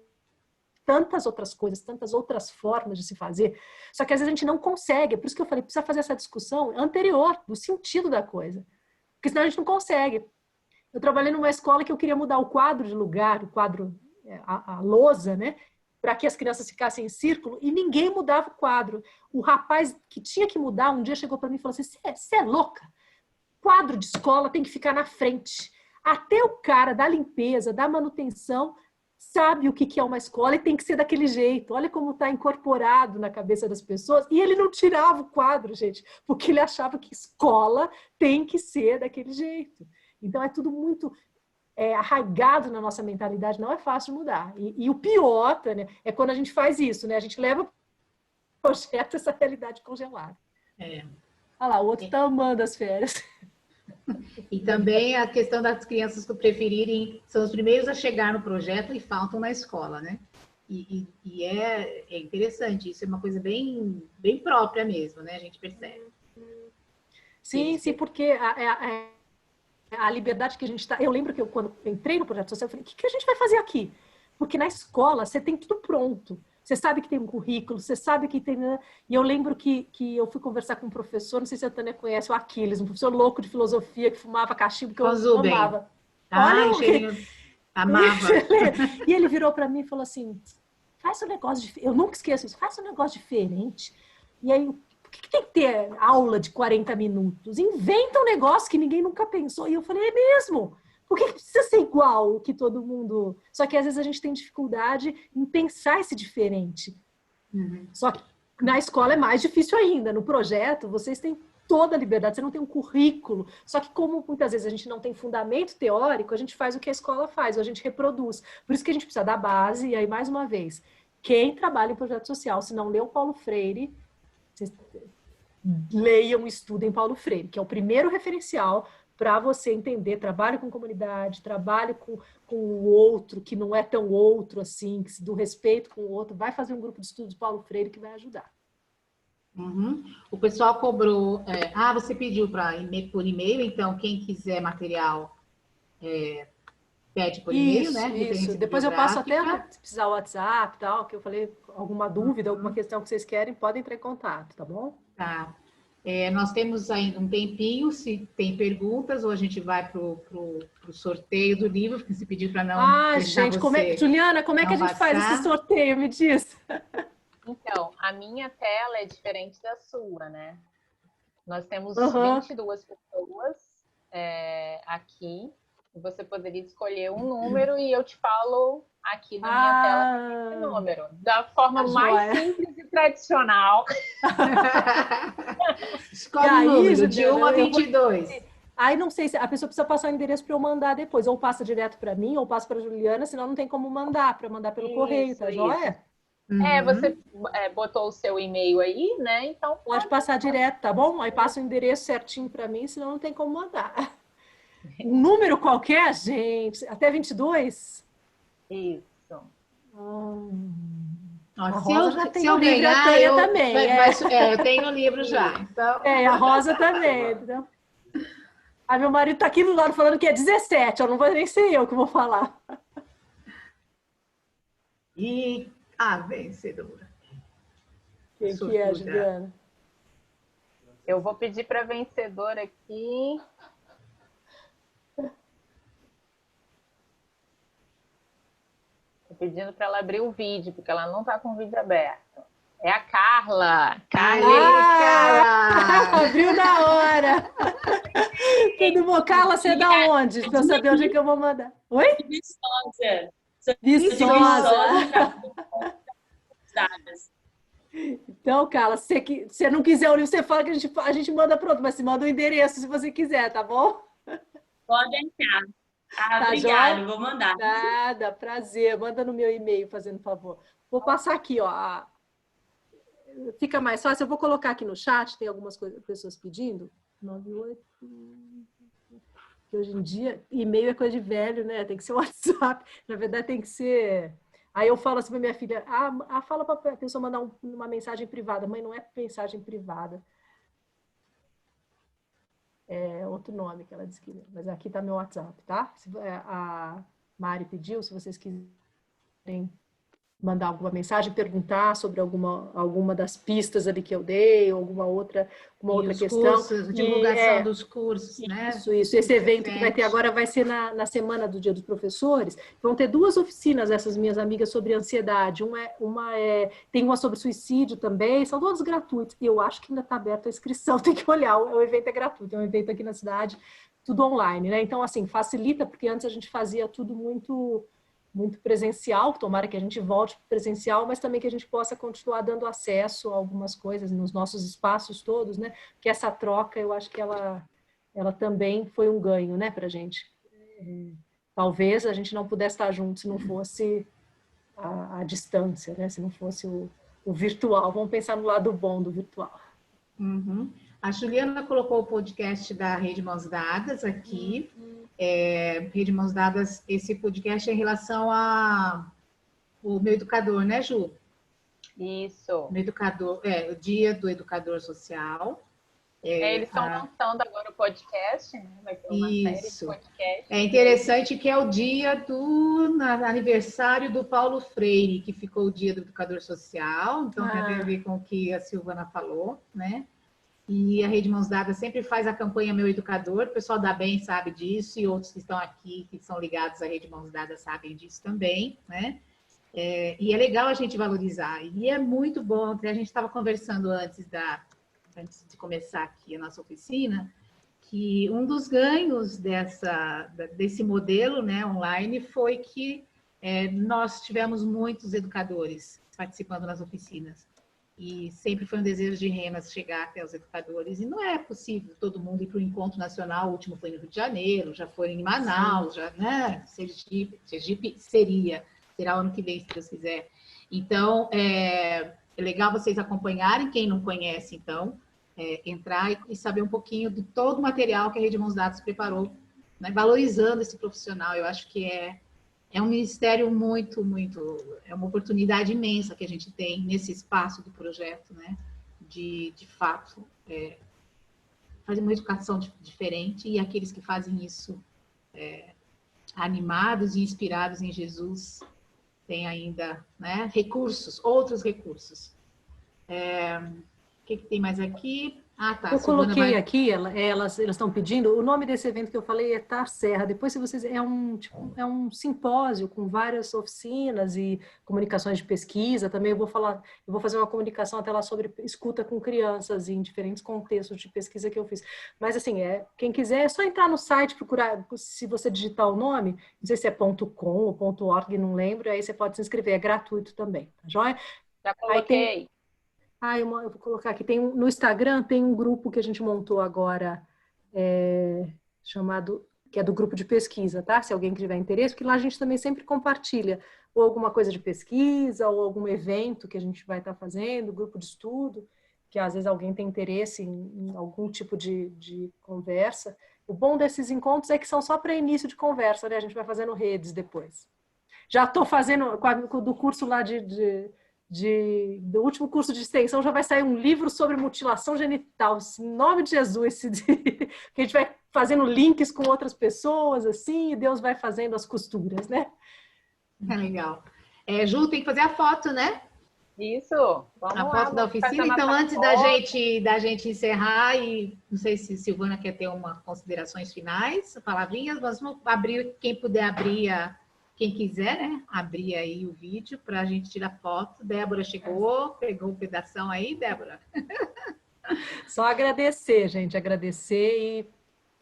tantas outras coisas, tantas outras formas de se fazer, só que às vezes a gente não consegue. É por isso que eu falei, precisa fazer essa discussão anterior, do sentido da coisa, porque senão a gente não consegue. Eu trabalhei numa escola que eu queria mudar o quadro de lugar, o quadro, a lousa, né? para que as crianças ficassem em círculo e ninguém mudava o quadro. O rapaz que tinha que mudar um dia chegou para mim e falou assim: você é louca? Quadro de escola tem que ficar na frente. Até o cara da limpeza, da manutenção, sabe o que é uma escola e tem que ser daquele jeito. Olha como está incorporado na cabeça das pessoas. E ele não tirava o quadro, gente, porque ele achava que escola tem que ser daquele jeito. Então, é tudo muito arraigado na nossa mentalidade, não é fácil mudar. E o pior, Tânia, é quando a gente faz isso, né? A gente leva o projeto essa realidade congelada. Olha lá, o outro está amando as férias. E também a questão das crianças que preferirem, são os primeiros a chegar no projeto e faltam na escola, né? E é interessante, isso é uma coisa bem, bem própria mesmo, né? A gente percebe. Sim, porque a liberdade que a gente está... Eu lembro que quando entrei no projeto social, eu falei, o que a gente vai fazer aqui? Porque na escola você tem tudo pronto. Você sabe que tem um currículo, você sabe que tem... E eu lembro que eu fui conversar com um professor, não sei se a Tânia conhece, o Aquiles, um professor louco de filosofia, que fumava cachimbo, que eu amava. Olha, amava. E ele virou para mim e falou assim, faz um negócio diferente. Eu nunca esqueço isso, faz um negócio diferente. E aí, por que tem que ter aula de 40 minutos? Inventa um negócio que ninguém nunca pensou. E eu falei, é mesmo? Por que precisa ser igual que todo mundo... Só que às vezes a gente tem dificuldade em pensar esse diferente. Só que na escola é mais difícil ainda. No projeto, vocês têm toda a liberdade, você não tem um currículo. Só que como muitas vezes a gente não tem fundamento teórico, a gente faz o que a escola faz, ou a gente reproduz. Por isso que a gente precisa da base. E aí, mais uma vez, quem trabalha em projeto social, se não leu Paulo Freire, vocês leiam e estudem Paulo Freire, que é o primeiro referencial para você entender trabalho com comunidade, trabalho com o outro, que não é tão outro assim, do respeito com o outro. Vai fazer um grupo de estudo de Paulo Freire que vai ajudar. O pessoal cobrou... você pediu por e-mail, então quem quiser material pede por e-mail, né? Isso. Depois eu passo até, se precisar o WhatsApp e tal, que eu falei, alguma dúvida, alguma questão que vocês querem, podem entrar em contato, tá bom? Tá. Nós temos ainda um tempinho, se tem perguntas, ou a gente vai para o sorteio do livro, porque se pediu para não deixar você... Juliana, como é que a gente faz esse sorteio? Me diz. Então, a minha tela é diferente da sua, né? Nós temos 22 pessoas aqui. Você poderia escolher um número e eu te falo aqui na minha tela esse número. Da forma mais simples e tradicional. Escolhe o número, de 1 a 22. Aí não sei se a pessoa precisa passar o endereço para eu mandar depois. Ou passa direto para mim, ou passa para a Juliana, senão não tem como mandar, para mandar pelo correio, tá joia? Você botou o seu e-mail aí, né? Então pode passar direto, tá bom? Aí passa o endereço certinho para mim, senão não tem como mandar. Um número qualquer, gente? Até 22? Isso. Se eu ganhar, eu também. Eu tenho o livro já. Então... a Rosa também. Então... meu marido tá aqui do lado falando que é 17. Eu não vou nem ser eu que vou falar. E a vencedora. Quem que é, Juliana? Eu vou pedir para a vencedora aqui... pedindo para ela abrir o vídeo, porque ela não está com o vídeo aberto. É a Carla. Carla! Abriu na hora! Tudo bom? Carla, você é da onde? Para eu saber onde é que eu vou mandar. Oi? Viçosa. Então, Carla, se você não quiser o livro, você fala que a gente manda pronto, mas você manda o endereço se você quiser, tá bom? Pode entrar. Obrigada, vou mandar. Nada, prazer. Manda no meu e-mail, fazendo favor. Vou passar aqui, ó. Fica mais fácil. Eu vou colocar aqui no chat, tem algumas pessoas pedindo. 98. Que hoje em dia, e-mail é coisa de velho, né? Tem que ser WhatsApp. Na verdade, tem que ser... Aí eu falo assim para minha filha, fala para a pessoa mandar uma mensagem privada. Mãe, não é mensagem privada. É outro nome que ela disse que... Mas aqui está meu WhatsApp, tá? A Mari pediu, se vocês quiserem mandar alguma mensagem, perguntar sobre alguma das pistas ali que eu dei, ou alguma outra questão. Cursos, divulgação dos cursos, né? Isso. Esse evento que vai ter agora vai ser na semana do Dia dos Professores. Vão ter 2 oficinas, essas minhas amigas, sobre ansiedade. Tem uma sobre suicídio também, são todas gratuitas. E eu acho que ainda está aberta a inscrição, tem que olhar, o evento é gratuito, é um evento aqui na cidade, tudo online, né? Então, assim, facilita, porque antes a gente fazia tudo muito presencial, tomara que a gente volte presencial, mas também que a gente possa continuar dando acesso a algumas coisas nos nossos espaços todos, né? Que essa troca, eu acho que ela também foi um ganho, né, pra gente. Talvez a gente não pudesse estar junto se não fosse a distância, né? Se não fosse o virtual. Vamos pensar no lado bom do virtual. Uhum. A Juliana colocou o podcast da Rede Mãos Dadas aqui. Rede Mãos Dadas, esse podcast é em relação ao meu educador, né, Ju? Isso. Meu educador, o Dia do Educador Social. Eles estão lançando agora o podcast, né? Vai ter uma série de podcast. É interessante que é o dia do aniversário do Paulo Freire, que ficou o Dia do Educador Social. Então, tem a ver com o que a Silvana falou, né? E a Rede Mãos Dadas sempre faz a campanha Meu Educador. O pessoal da BEM sabe disso e outros que estão aqui, que são ligados à Rede Mãos Dadas, sabem disso também, né? E é legal a gente valorizar. E é muito bom. A gente estava conversando antes de começar aqui a nossa oficina, que um dos ganhos desse modelo, né, online foi que nós tivemos muitos educadores participando nas oficinas. E sempre foi um desejo de Renas chegar até os educadores. E não é possível todo mundo ir para o encontro nacional. O último foi no Rio de Janeiro, já foi em Manaus, já, né? Sergipe será o ano que vem, se Deus quiser. Então, é legal vocês acompanharem. Quem não conhece, então, entrar e saber um pouquinho de todo o material que a Rede Mãos Dadas preparou, né? Valorizando esse profissional. Eu acho que é um ministério muito, é uma oportunidade imensa que a gente tem nesse espaço do projeto, né? De fato, fazer uma educação diferente, e aqueles que fazem isso animados e inspirados em Jesus têm ainda, né, outros recursos. O que tem mais aqui? Tá. Eu coloquei aqui, elas estão pedindo, o nome desse evento que eu falei é Tar Serra. Depois, se vocês, é um simpósio com várias oficinas e comunicações de pesquisa. Também eu vou fazer uma comunicação até lá sobre escuta com crianças em diferentes contextos de pesquisa que eu fiz. Mas assim, quem quiser é só entrar no site, procurar, se você digitar o nome, não sei se é .com ou .org, não lembro, aí você pode se inscrever, é gratuito também, tá joia? Já coloquei. Eu vou colocar aqui, no Instagram tem um grupo que a gente montou agora, chamado, que é do grupo de pesquisa, tá? Se alguém tiver interesse, porque lá a gente também sempre compartilha ou alguma coisa de pesquisa, ou algum evento que a gente vai estar fazendo, grupo de estudo, que às vezes alguém tem interesse em algum tipo de conversa. O bom desses encontros é que são só para início de conversa, né? A gente vai fazendo redes depois. Já estou fazendo, do curso lá do último curso de extensão, já vai sair um livro sobre mutilação genital, em nome de Jesus, que a gente vai fazendo links com outras pessoas, assim, e Deus vai fazendo as costuras, né? Legal. Ju, tem que fazer a foto, né? Isso. Vamos a foto da oficina. Então, antes da gente encerrar, e não sei se Silvana quer ter considerações finais, palavrinhas, vamos abrir, quem puder abrir quem quiser, né, abrir aí o vídeo para a gente tirar foto. Débora chegou, pegou um pedação aí, Débora. Só agradecer, gente, e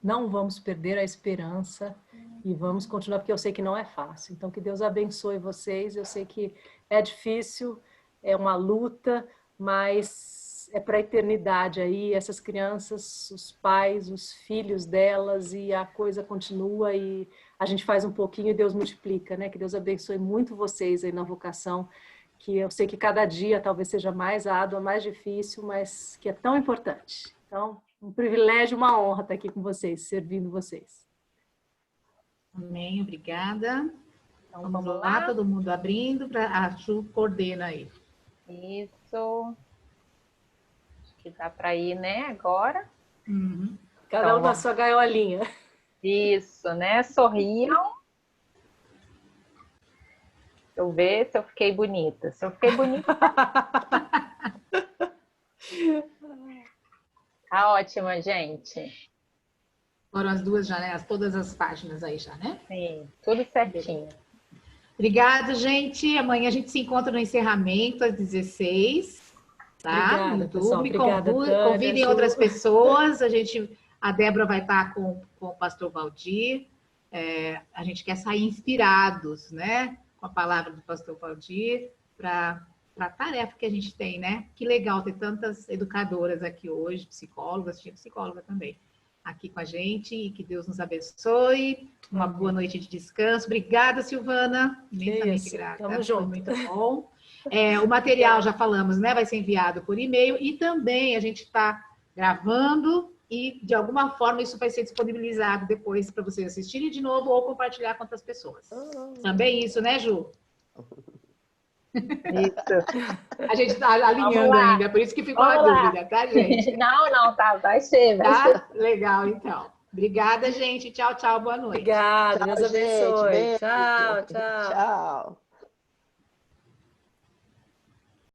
não vamos perder a esperança e vamos continuar, porque eu sei que não é fácil. Então, que Deus abençoe vocês. Eu sei que é difícil, é uma luta, mas é para a eternidade aí, essas crianças, os pais, os filhos delas, e a coisa continua e a gente faz um pouquinho e Deus multiplica, né? Que Deus abençoe muito vocês aí na vocação, que eu sei que cada dia talvez seja mais árdua, mais difícil, mas que é tão importante. Então, um privilégio, uma honra estar aqui com vocês, servindo vocês. Amém, obrigada. Então, vamos lá, todo mundo abrindo, a Ju coordena aí. Isso. Acho que dá para ir, né, agora. Uhum. Cada um na sua gaiolinha. Isso, né? Sorriam. eu ver se eu fiquei bonita. Se eu fiquei bonita, tá ótima, gente. Foram as duas janelas, todas as páginas aí já, né? Sim, tudo certinho. Obrigada, gente. Amanhã a gente se encontra no encerramento às 16, tá? Obrigada, No pessoal. YouTube. Obrigada, Tânia, Convidem Ju. outras pessoas. A Débora vai estar com o pastor Valdir. A gente quer sair inspirados, né? Com a palavra do pastor Valdir para a tarefa que a gente tem, né? Que legal ter tantas educadoras aqui hoje, psicólogas, tinha psicóloga também, aqui com a gente, e que Deus nos abençoe. Uma boa noite de descanso. Obrigada, Silvana. Imensamente grata. Tamo Foi junto. muito bom. O material, já falamos, né? Vai ser enviado por e-mail e também a gente está gravando e, de alguma forma, isso vai ser disponibilizado depois para vocês assistirem de novo ou compartilhar com outras pessoas. Também isso, né, Ju? Isso. A gente está alinhando ainda, por isso que ficou a dúvida, tá, gente? Não, tá, vai ser. Tá? Legal, então. Obrigada, gente. Tchau, tchau. Boa noite. Obrigada, Deus Tchau, gente. abençoe. Beijo. Tchau, tchau. Tchau.